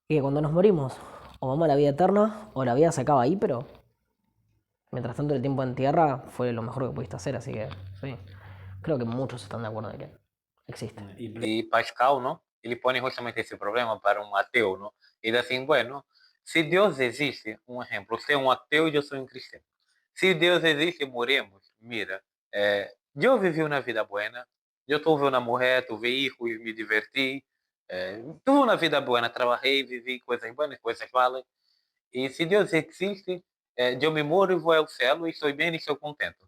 y que cuando nos morimos o vamos a la vida eterna o la vida se acaba ahí, pero mientras tanto el tiempo en tierra fue lo mejor que pudiste hacer, así que sí, creo que muchos están de acuerdo de que existe. E Pascal, não? Ele põe justamente esse problema para um ateu, não? Ele diz assim, bueno, se Deus existe, um exemplo, você é um ateu e eu sou um cristão. Se Deus existe, moremos. Mira, eu vivi uma vida buena, eu tuve uma mulher, tuve hijos, me diverti, tuve uma vida buena, trabalhei, vivi coisas buenas, coisas malas. E se Deus existe, eu me moro e vou ao céu e estou bem e estou contente.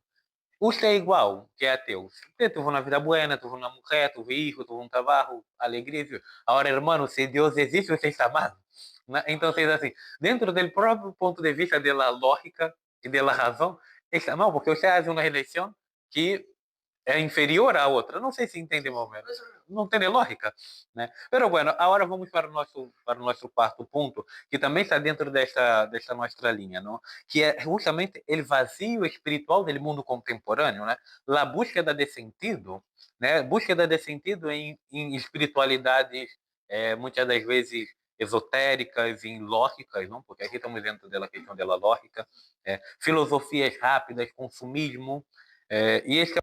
Usted é igual, que é ateu. Usted tuvo una vida buena, tuvo una mujer, tuvo hijos, tuvo un trabajo, alegría. Ahora, hermano, si Dios existe, usted está mal. Entonces, así, dentro del propio punto de vista de la lógica y de la razón, está mal, porque usted hace una elección que é inferior à outra. Não sei se entende mais ou menos. Não tem lógica, né? Pero bueno, agora vamos para o nosso quarto ponto, que também está dentro desta nossa linha, não? Que é justamente o vazio espiritual do mundo contemporâneo, né? A búsqueda de sentido, né? Búsqueda de sentido em espiritualidades muitas das vezes esotéricas e lógicas, não? Porque aqui estamos dentro da questão da lógica, filosofias rápidas, consumismo, e esse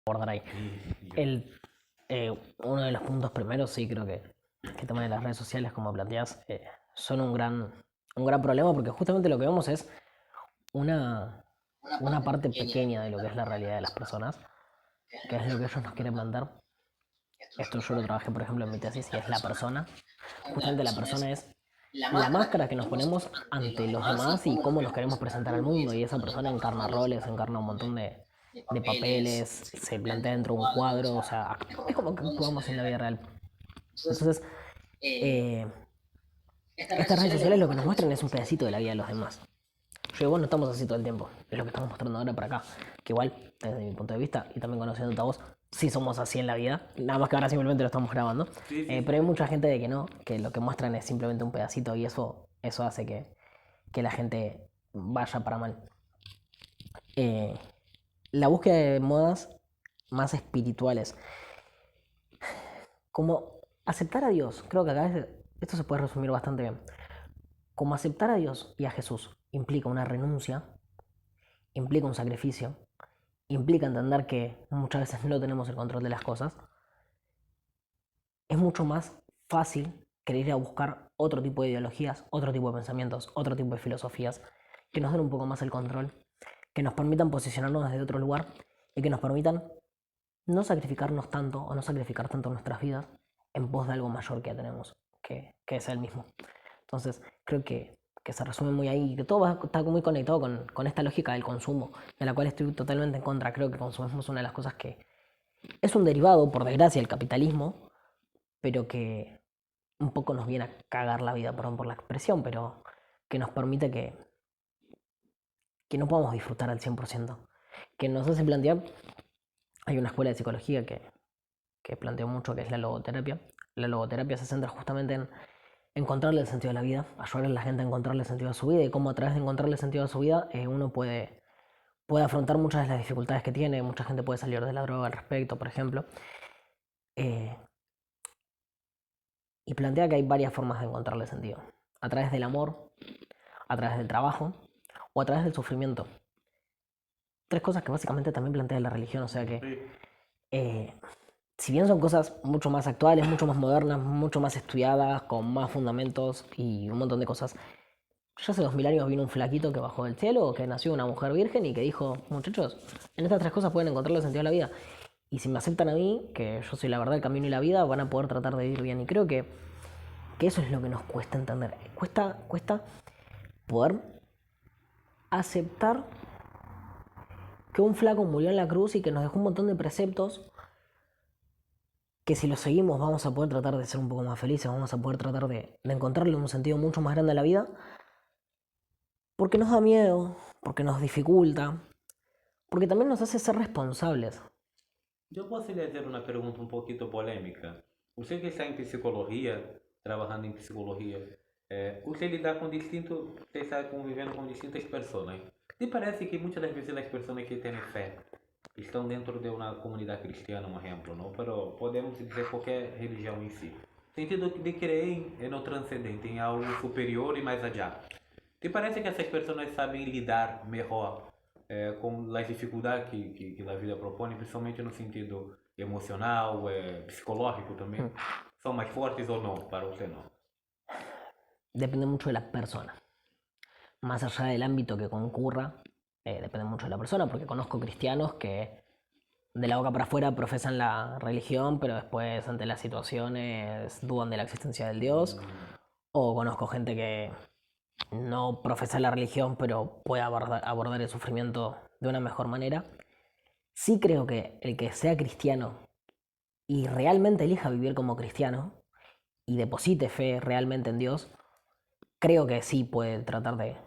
Abordar ahí. El, uno de los puntos primeros, sí, creo que el tema de las redes sociales, como planteas, son un gran problema porque justamente lo que vemos es una parte pequeña de lo que es la realidad de las personas, que es lo que ellos nos quieren plantear. Esto yo lo trabajé, por ejemplo, en mi tesis y es la persona. Justamente la persona es la máscara que nos ponemos ante los demás y cómo nos queremos presentar al mundo. Y esa persona encarna roles, encarna un montón de papeles, se plantea dentro de un cuadro, o sea, es como que actuamos en la vida real. Entonces, estas redes sociales lo que nos muestran es un pedacito de la vida de los demás. Yo y vos no estamos así todo el tiempo, es lo que estamos mostrando ahora para acá. Que igual, desde mi punto de vista, y también conociéndote a vos, sí somos así en la vida, nada más que ahora simplemente lo estamos grabando. Pero hay mucha gente de que no, que lo que muestran es simplemente un pedacito y eso hace que la gente vaya para mal. La búsqueda de modas más espirituales, como aceptar a Dios, creo que acá esto se puede resumir bastante bien. Como aceptar a Dios y a Jesús implica una renuncia, implica un sacrificio, implica entender que muchas veces no tenemos el control de las cosas, es mucho más fácil querer ir a buscar otro tipo de ideologías, otro tipo de pensamientos, otro tipo de filosofías que nos den un poco más el control, que nos permitan posicionarnos desde otro lugar y que nos permitan no sacrificarnos tanto o no sacrificar tanto nuestras vidas en pos de algo mayor que ya tenemos, que es el mismo. Entonces, creo que se resume muy ahí, que todo está muy conectado con esta lógica del consumo, de la cual estoy totalmente en contra. Creo que el consumismo es una de las cosas que es un derivado, por desgracia, del capitalismo, pero que un poco nos viene a cagar la vida, perdón por la expresión, pero que nos permite que no podamos disfrutar al 100%. Que nos hace plantear, hay una escuela de psicología que planteó mucho, que es la logoterapia. La logoterapia se centra justamente en encontrarle el sentido de la vida, ayudar a la gente a encontrarle el sentido a su vida y cómo a través de encontrarle el sentido a su vida uno puede afrontar muchas de las dificultades que tiene, mucha gente puede salir de la droga al respecto, por ejemplo. Y plantea que hay varias formas de encontrarle sentido. A través del amor, a través del trabajo o a través del sufrimiento. Tres cosas que básicamente también plantea la religión, o sea que Sí. si bien son cosas mucho más actuales, mucho más modernas, mucho más estudiadas, con más fundamentos y un montón de cosas, ya hace 2000 años vino un flaquito que bajó del cielo, que nació una mujer virgen y que dijo, muchachos, en estas tres cosas pueden encontrar el sentido de la vida. Y si me aceptan a mí, que yo soy la verdad, el camino y la vida, van a poder tratar de vivir bien. Y creo que eso es lo que nos cuesta entender. Cuesta poder aceptar que un flaco murió en la cruz y que nos dejó un montón de preceptos que si los seguimos vamos a poder tratar de ser un poco más felices, vamos a poder tratar de encontrarle un sentido mucho más grande a la vida, porque nos da miedo, porque nos dificulta, porque también nos hace ser responsables. Eu posso lhe fazer uma pergunta um pouquinho polêmica. Você que está em psicologia, trabalhando em psicologia, você lida com distintos, você está convivendo com distintas pessoas. Te parece que muitas das vezes as pessoas que têm fé estão dentro de uma comunidade cristiana, um exemplo, não? Pero podemos dizer qualquer religião em si. Sentido de crer no transcendente, em algo superior e mais adiante. Te parece que essas pessoas sabem lidar melhor com as dificuldades que a vida propõe, principalmente no sentido emocional, psicológico também? São mais fortes ou não? Para você não? Depende mucho de la persona. Más allá del ámbito que concurra, depende mucho de la persona, porque conozco cristianos que de la boca para afuera profesan la religión, pero después ante las situaciones dudan de la existencia del Dios. O conozco gente que no profesa la religión, pero puede abordar el sufrimiento de una mejor manera. Sí creo que el que sea cristiano y realmente elija vivir como cristiano y deposite fe realmente en Dios, creo que sí puede tratar de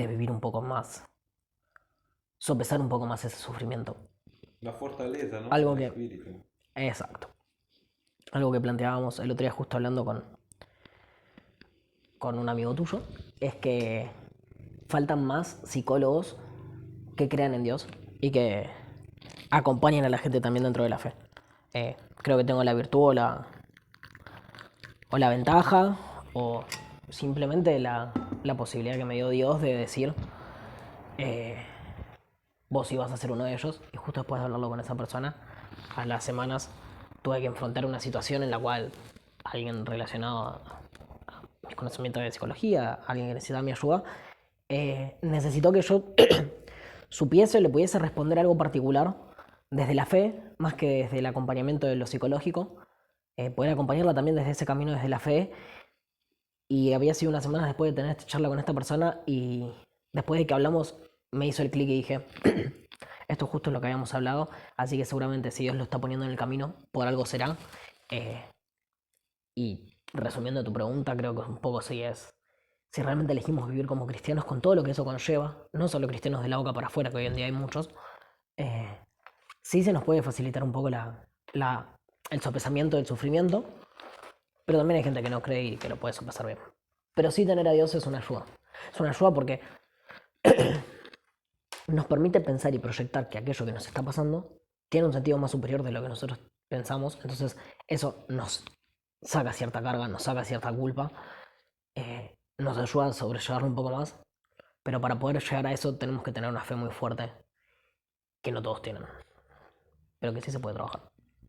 vivir un poco más, sopesar un poco más ese sufrimiento. La fortaleza, ¿no? Algo El que... espíritu. Exacto. Algo que planteábamos el otro día justo hablando con un amigo tuyo, es que faltan más psicólogos que crean en Dios y que acompañen a la gente también dentro de la fe. Creo que tengo la virtud o la ventaja o simplemente la posibilidad que me dio Dios de decir, vos ibas a ser uno de ellos, y justo después de hablarlo con esa persona, a las semanas tuve que enfrentar una situación en la cual alguien relacionado a mis conocimientos de psicología, alguien que necesitaba mi ayuda, necesitó que yo supiese o le pudiese responder algo particular desde la fe, más que desde el acompañamiento de lo psicológico, poder acompañarla también desde ese camino, desde la fe. Y había sido unas semanas después de tener esta charla con esta persona y después de que hablamos me hizo el clic y dije, esto es justo lo que habíamos hablado, así que seguramente si Dios lo está poniendo en el camino, por algo será. Y resumiendo tu pregunta, creo que un poco sí es, si realmente elegimos vivir como cristianos con todo lo que eso conlleva, no solo cristianos de la boca para afuera, que hoy en día hay muchos, sí se nos puede facilitar un poco el sopesamiento del sufrimiento, pero también hay gente que no cree y que lo puede sopesar bien. Pero sí tener a Dios es una ayuda. Es una ayuda porque nos permite pensar y proyectar que aquello que nos está pasando tiene un sentido más superior de lo que nosotros pensamos. Entonces eso nos saca cierta carga, nos saca cierta culpa, nos ayuda a sobrellevarlo un poco más. Pero para poder llegar a eso tenemos que tener una fe muy fuerte que no todos tienen, pero que sí se puede trabajar.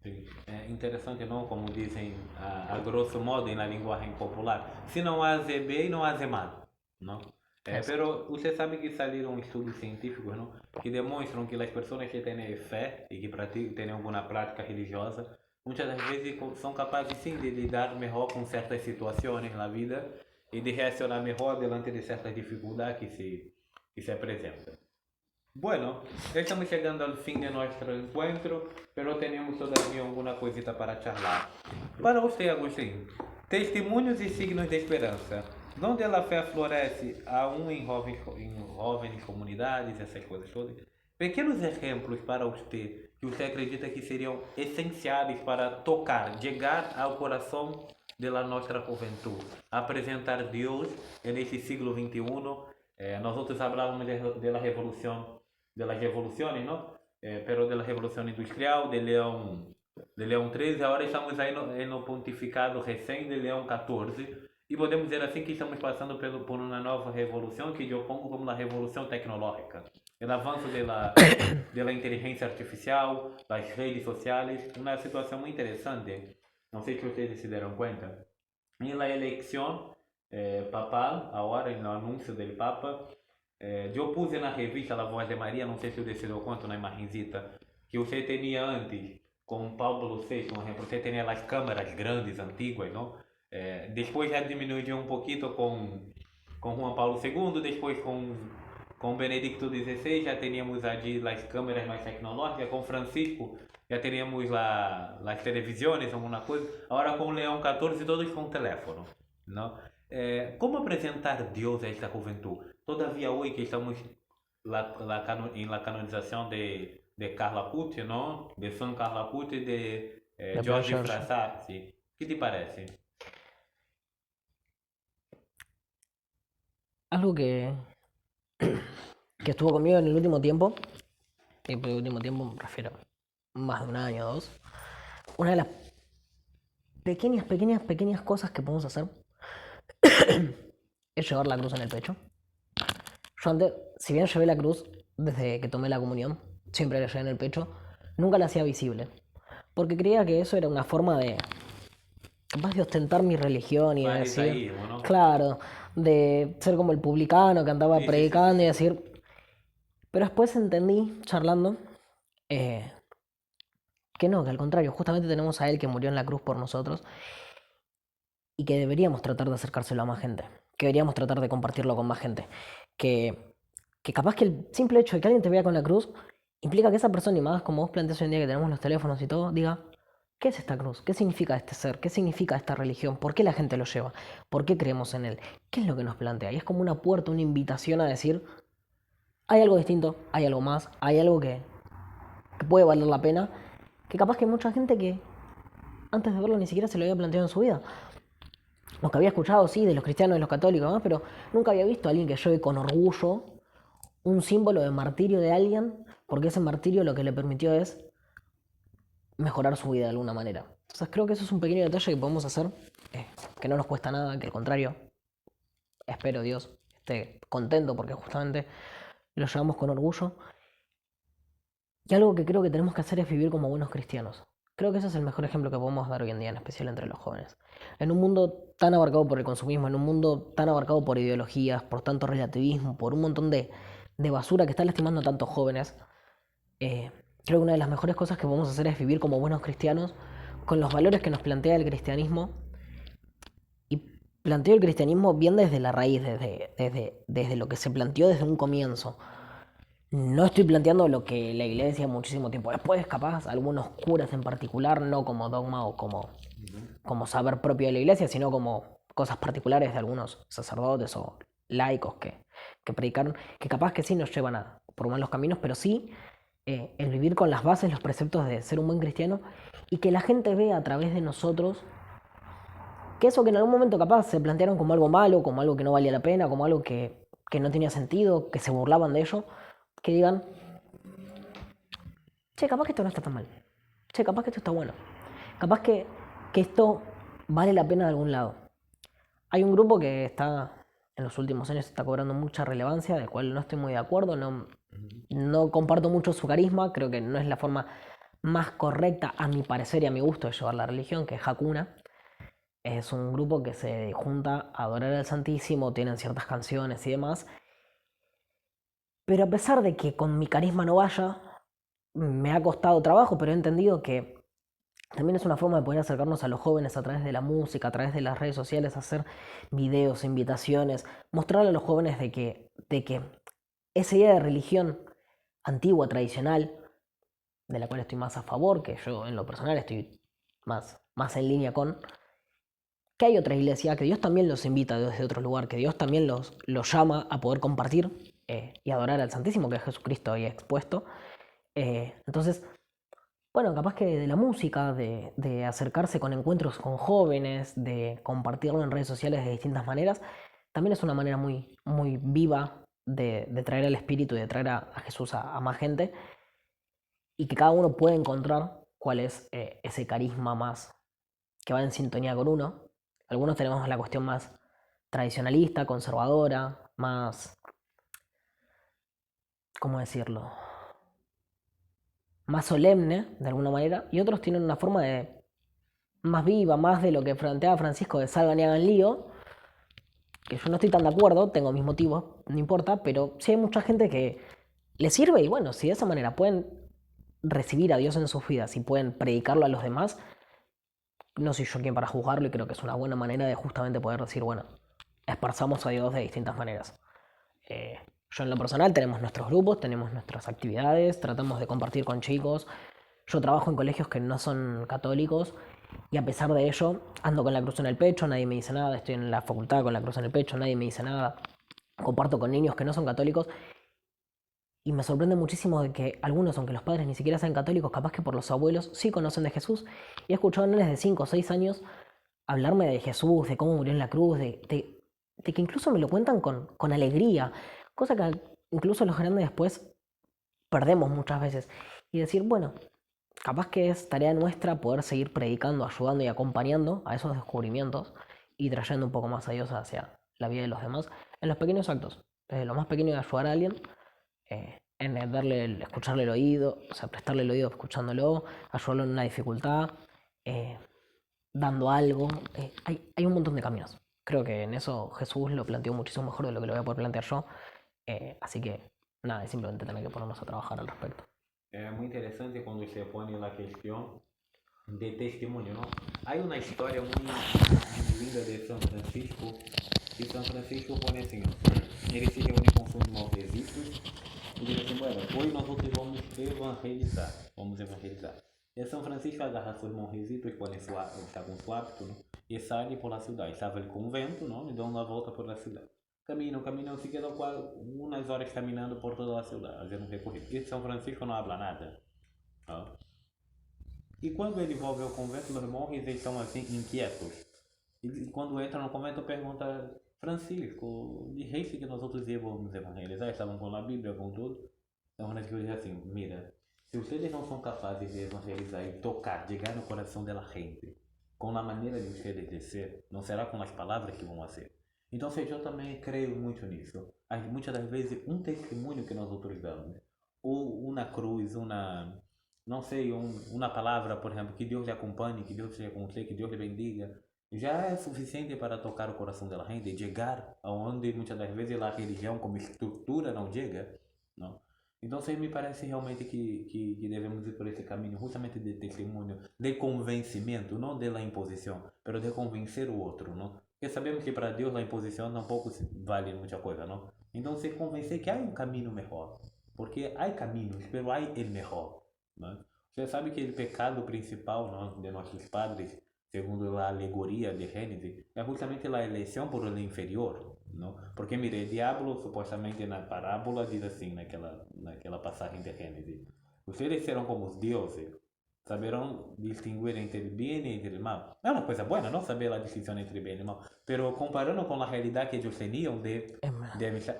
Sim. É interessante, não? Como dizem a grosso modo na linguagem popular, se não há bem, não há mal, não? Pero você sabe que saíram estudos científicos, não? Que demonstram que as pessoas que têm fé e que praticam, têm alguma prática religiosa, muitas das vezes são capazes sim de lidar melhor com certas situações na vida e de reaccionar melhor diante de certas dificuldades que se apresentam. Bueno, ya estamos llegando al fin de nuestro encuentro, pero tenemos todavía alguna cosita para charlar. Para usted, Agustín, testemunhos y signos de esperanza. ¿Dónde la fe floresce aún en jóvenes comunidades, essas coisas todas? Pequenos exemplos para usted que usted acredita que seriam essenciais para tocar, llegar ao coração de la nuestra juventud, apresentar Deus nesse siglo XXI. Nosotros hablábamos de la revolución, de las revoluciones, ¿no? Pero de la revolución industrial de León XIII, ahora estamos ahí en el pontificado recién de León XIV, E podemos dizer assim que estamos passando por uma nova revolução que eu pongo como a revolução tecnológica. O avanço da inteligência artificial, das redes sociais, uma situação muito interessante. Não sei se vocês se deram conta. Em la eleição papal, agora, no anúncio do Papa, eu pus na revista La Voz de Maria, não sei se você se deu conta na imagenzita, que você tinha antes, com Paulo VI, por exemplo, você tinha as câmeras grandes, antiguas, não? Depois já diminuiu um pouquinho com Juan Paulo II, depois com Benedicto XVI já teníamos allí as câmeras mais tecnológicas, com Francisco já teríamos as televisões, alguma coisa, agora com Leão XIV todos com teléfono, não? Como apresentar Deus a esta juventude? Todavia hoje que estamos em la canonização de Carla Pucci, não? De São Carla Pucci, de Jorge Frassati. ¿Qué te parece? Algo que estuvo conmigo en el último tiempo, y por el último tiempo me refiero a más de un año o dos, una de las pequeñas cosas que podemos hacer es llevar la cruz en el pecho. Yo antes, si bien llevé la cruz desde que tomé la comunión, siempre la llevé en el pecho, nunca la hacía visible, porque creía que eso era una forma de capaz de ostentar mi religión y de decir, ¿no? claro, de ser como el publicano que andaba predicando y decir, pero después entendí, charlando, que no, que al contrario, justamente tenemos a Él que murió en la cruz por nosotros y que deberíamos tratar de acercárselo a más gente, que deberíamos tratar de compartirlo con más gente, que capaz que el simple hecho de que alguien te vea con la cruz implica que esa persona, y más como vos planteás hoy en día que tenemos los teléfonos y todo, diga, ¿qué es esta cruz? ¿Qué significa este ser? ¿Qué significa esta religión? ¿Por qué la gente lo lleva? ¿Por qué creemos en Él? ¿Qué es lo que nos plantea? Y es como una puerta, una invitación a decir, hay algo distinto, hay algo más, hay algo que puede valer la pena, que capaz que hay mucha gente que antes de verlo ni siquiera se lo había planteado en su vida. Lo que había escuchado, sí, de los cristianos, de los católicos, ¿no? Pero nunca había visto a alguien que lleve con orgullo un símbolo de martirio de alguien, porque ese martirio lo que le permitió es mejorar su vida de alguna manera. Entonces creo que eso es un pequeño detalle que podemos hacer, que no nos cuesta nada, que al contrario, espero Dios esté contento porque justamente lo llevamos con orgullo. Y algo que creo que tenemos que hacer es vivir como buenos cristianos. Creo que ese es el mejor ejemplo que podemos dar hoy en día, en especial entre los jóvenes. En un mundo tan abarcado por el consumismo, en un mundo tan abarcado por ideologías, por tanto relativismo, por un montón de basura que está lastimando a tantos jóvenes, creo que una de las mejores cosas que podemos hacer es vivir como buenos cristianos, con los valores que nos plantea el cristianismo. Y planteo el cristianismo bien desde la raíz, desde lo que se planteó desde un comienzo. No estoy planteando lo que la iglesia muchísimo tiempo después, capaz, algunos curas en particular, no como dogma o como saber propio de la iglesia, sino como cosas particulares de algunos sacerdotes o laicos que predicaron, que capaz que sí nos llevan por malos caminos, pero sí el vivir con las bases, los preceptos de ser un buen cristiano y que la gente vea a través de nosotros que eso que en algún momento capaz se plantearon como algo malo, como algo que no valía la pena, como algo que no tenía sentido, que se burlaban de ello, que digan, che, capaz que esto no está tan mal, che, capaz que esto está bueno, capaz que esto vale la pena de algún lado. Hay un grupo que está, en los últimos años está cobrando mucha relevancia, del cual no estoy muy de acuerdo, no comparto mucho su carisma, creo que no es la forma más correcta a mi parecer y a mi gusto de llevar la religión, que es Hakuna. Es un grupo que se junta a adorar al Santísimo, tienen ciertas canciones y demás. Pero a pesar de que con mi carisma no vaya, me ha costado trabajo, pero he entendido que también es una forma de poder acercarnos a los jóvenes a través de la música, a través de las redes sociales, hacer videos, invitaciones, mostrarle a los jóvenes de que esa idea de religión antigua, tradicional, de la cual estoy más a favor, que yo en lo personal estoy más en línea con, que hay otra iglesia, que Dios también los invita desde otro lugar, que Dios también los llama a poder compartir y adorar al Santísimo, que es Jesucristo ahí expuesto. Entonces, bueno, capaz que de la música, de acercarse con encuentros con jóvenes, de compartirlo en redes sociales de distintas maneras, también es una manera muy, muy viva de traer al Espíritu y de traer a Jesús a más gente, y que cada uno puede encontrar cuál es ese carisma más que va en sintonía con uno. Algunos tenemos la cuestión más tradicionalista, conservadora, más, ¿cómo decirlo? Más solemne, de alguna manera, y otros tienen una forma de más viva, más de lo que planteaba Francisco de salgan y hagan lío, que yo no estoy tan de acuerdo, tengo mis motivos, no importa, pero sí hay mucha gente que le sirve y bueno, si de esa manera pueden recibir a Dios en sus vidas y pueden predicarlo a los demás, no soy yo quien para juzgarlo y creo que es una buena manera de justamente poder decir, bueno, esparzamos a Dios de distintas maneras. Yo en lo personal tenemos nuestros grupos, tenemos nuestras actividades, tratamos de compartir con chicos. Yo trabajo en colegios que no son católicos y a pesar de ello ando con la cruz en el pecho, nadie me dice nada, estoy en la facultad con la cruz en el pecho, nadie me dice nada. Comparto con niños que no son católicos y me sorprende muchísimo de que algunos, aunque los padres ni siquiera sean católicos, capaz que por los abuelos sí conocen de Jesús. Y he escuchado a nenes de 5 o 6 años hablarme de Jesús, de cómo murió en la cruz, de que incluso me lo cuentan con alegría, cosa que incluso los grandes después perdemos muchas veces. Y decir, bueno, capaz que es tarea nuestra poder seguir predicando, ayudando y acompañando a esos descubrimientos y trayendo un poco más a Dios hacia la vida de los demás en los pequeños actos. Desde lo más pequeño de ayudar a alguien, en darle, escucharle el oído, o sea, prestarle el oído escuchándolo, ayudarlo en una dificultad, dando algo. Hay un montón de caminos. Creo que en eso Jesús lo planteó muchísimo mejor de lo que lo voy a poder plantear yo. Así que nada, es simplemente tener que ponernos a trabajar al respecto. É muito interessante quando se põe na questão de testemunho, não? Há uma história muito linda de São Francisco, e São Francisco põe assim, ó, ele se reúne com seus malquesitos e diz assim, bueno, hoje nós vamos evangelizar. E São Francisco agarra seus monresitos, está com seu hábito, não? E sai pela cidade. Estava ele com o vento, não? E dão uma volta pela cidade. Caminam, se quedam umas horas caminhando por toda a cidade, fazendo um recorrido. E São Francisco não habla nada. Ó. E quando ele volve ao convento, meus monges estão assim, inquietos. E quando entra no convento, pergunta, Francisco, dijiste que nós outros íamos evangelizar? Estavam com a Bíblia, com tudo. Então Francisco diz assim, mira, se vocês não são capazes de evangelizar e tocar, llegar no coração da gente, com a maneira de vocês de ser, não será com as palavras que vão fazer. Então, eu também creio muito nisso. Muitas das vezes, um testemunho que nós outros damos, ou uma cruz, não sei, uma palavra, por exemplo, que Deus lhe acompanhe, que Deus seja com você, que Deus lhe bendiga, já é suficiente para tocar o coração da gente e chegar aonde muitas das vezes a religião como estrutura não chega, não? Então, me parece realmente que devemos ir por esse caminho, justamente de testemunho, de convencimento, não de la imposição, mas de convencer o outro, não? Porque sabemos que para Deus a imposição tampouco vale muita coisa, não? Então, se convencer que há um caminho melhor, porque há caminhos, mas há o melhor, não? Você sabe que o pecado principal, não, de nossos padres, segundo a alegoria de Gênesis, é justamente a eleição por el inferior, não? Porque, mire, o diabo, supostamente na parábola, diz assim, naquela passagem de Gênesis, vocês serão como os deuses, saberão distinguir entre o bem e entre o mal. É uma coisa boa, não saber a distinção entre bem e mal, mas comparando com a realidade que eles tinham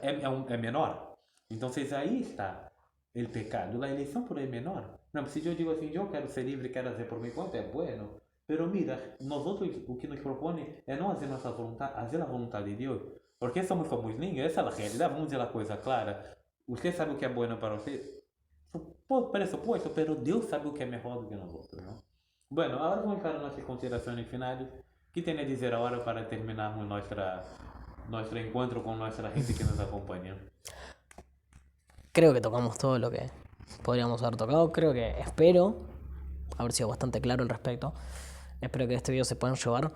é menor. Então, aí está o pecado, a eleição por el menor. Não, se eu digo assim, eu quero ser livre, quero fazer por minha conta, é bueno. Pero mira, nós outros o que nos propõe é não fazer nossa vontade, fazer a vontade de Deus. Porque somos como os niños, essa é a realidade, vamos dizer a coisa clara. Você sabe o que é bueno para você? Por presupuesto, pero Deus sabe o que é melhor do que nós outros, não? Bueno, agora vamos para nossas considerações finais. O que tem a dizer agora para terminarmos nosso encontro com nossa gente que nos acompanha? Creo que tocamos todo lo que podríamos haber tocado. Creo que espero haber sido bastante claro al respecto. Espero que este video se puedan llevar.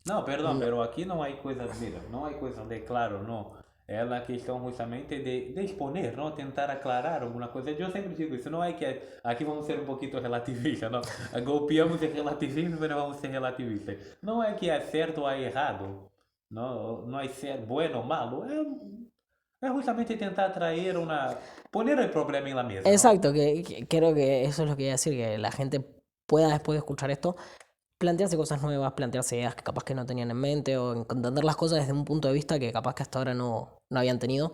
Não, perdão, pero aqui não há coisa, mira, não há coisa de claro, não. É a questão justamente de exponer, não? Tentar aclarar alguma coisa. Eu sempre digo isso, não é que aqui vamos ser um pouquinho relativistas, não? Golpeamos em relativismo, mas vamos ser relativistas. Não é que é certo ou é errado, não é ser bueno ou malo, é justamente tentar traer poner el problema en la mesa, ¿no? Exacto, que creo que eso es lo que iba a decir, que la gente pueda después de escuchar esto plantearse cosas nuevas, plantearse ideas que capaz que no tenían en mente o entender las cosas desde un punto de vista que capaz que hasta ahora no habían tenido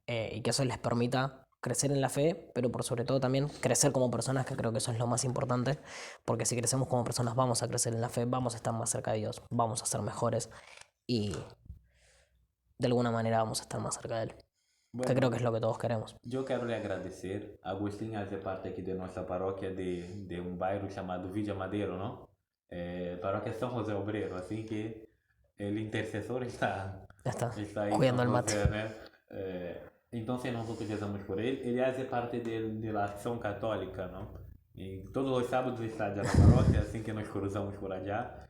y que eso les permita crecer en la fe, pero por sobre todo también crecer como personas, que creo que eso es lo más importante, porque si crecemos como personas vamos a crecer en la fe, vamos a estar más cerca de Dios, vamos a ser mejores y de alguna manera vamos a estar más cerca de Él, que creo que es lo que todos queremos. Eu quero lhe agradecer. Agostinho é parte aqui de nossa paróquia de um bairro chamado Villa Madeiro, não? Paróquia São José Obreiro, assim que o intercessor Está está aí cuidando São el mate. José, né? Então, nós rezamos por ele. Ele é parte da ação católica, não? E todos os sábados está já na paróquia, assim que nós cruzamos por allá.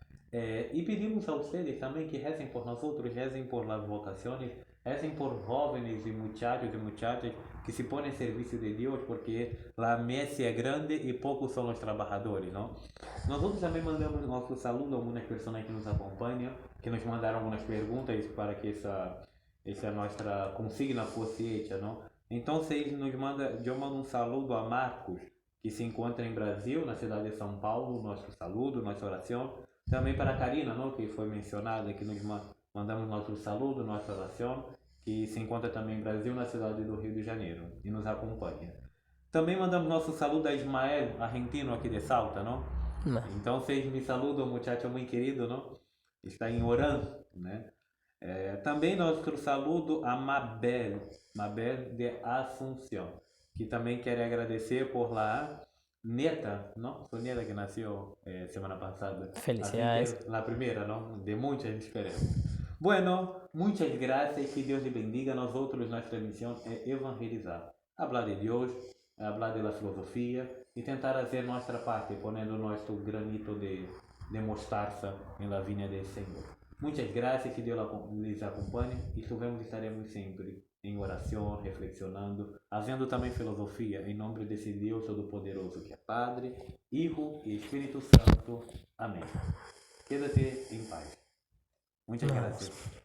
E pedimos a vocês também que rezem por nós outros, rezem por las vocaciones, rezem por jóvenes e muchachos e muchachas que se põem em serviço de Deus, porque a messe é grande e poucos são os trabalhadores, não? Nós outros também mandamos nosso saludo a algumas pessoas que nos acompanham, que nos mandaram algumas perguntas para que essa nossa consigna fosse hecha, não? Então, eu mando um saludo a Marcos, que se encontra em Brasil, na cidade de São Paulo, nosso saludo, nossa oração. Também para a Karina, não, que foi mencionada, que nos mandamos nosso saludo, nossa oração, que se encontra também em Brasil, na cidade do Rio de Janeiro, e nos acompanha. Também mandamos nosso saludo a Ismael, argentino aqui de Salta, não? Então, vocês me saludam, muchacho muito querido, não? Está em Orán, né? Também nosso saludo a Mabel de Asunción, que também quer agradecer por lá. Neta, ¿no? Su nieta que nació semana pasada. Felicidades. La primera, ¿no? De muchas esperemos. Bueno, muchas gracias. Que Dios le bendiga. Nosotros, nuestra misión es evangelizar. Hablar de Dios, hablar de la filosofía y tentar hacer nuestra parte, poniendo nuestro granito de mostaza en la viña del Señor. Muchas gracias. Que Dios les acompañe y estaremos siempre em oração, reflexionando, fazendo também filosofia, em nome desse Deus Todo-Poderoso, que é Padre, Hijo e Espírito Santo. Amém. Quédate em paz. Muitas graças.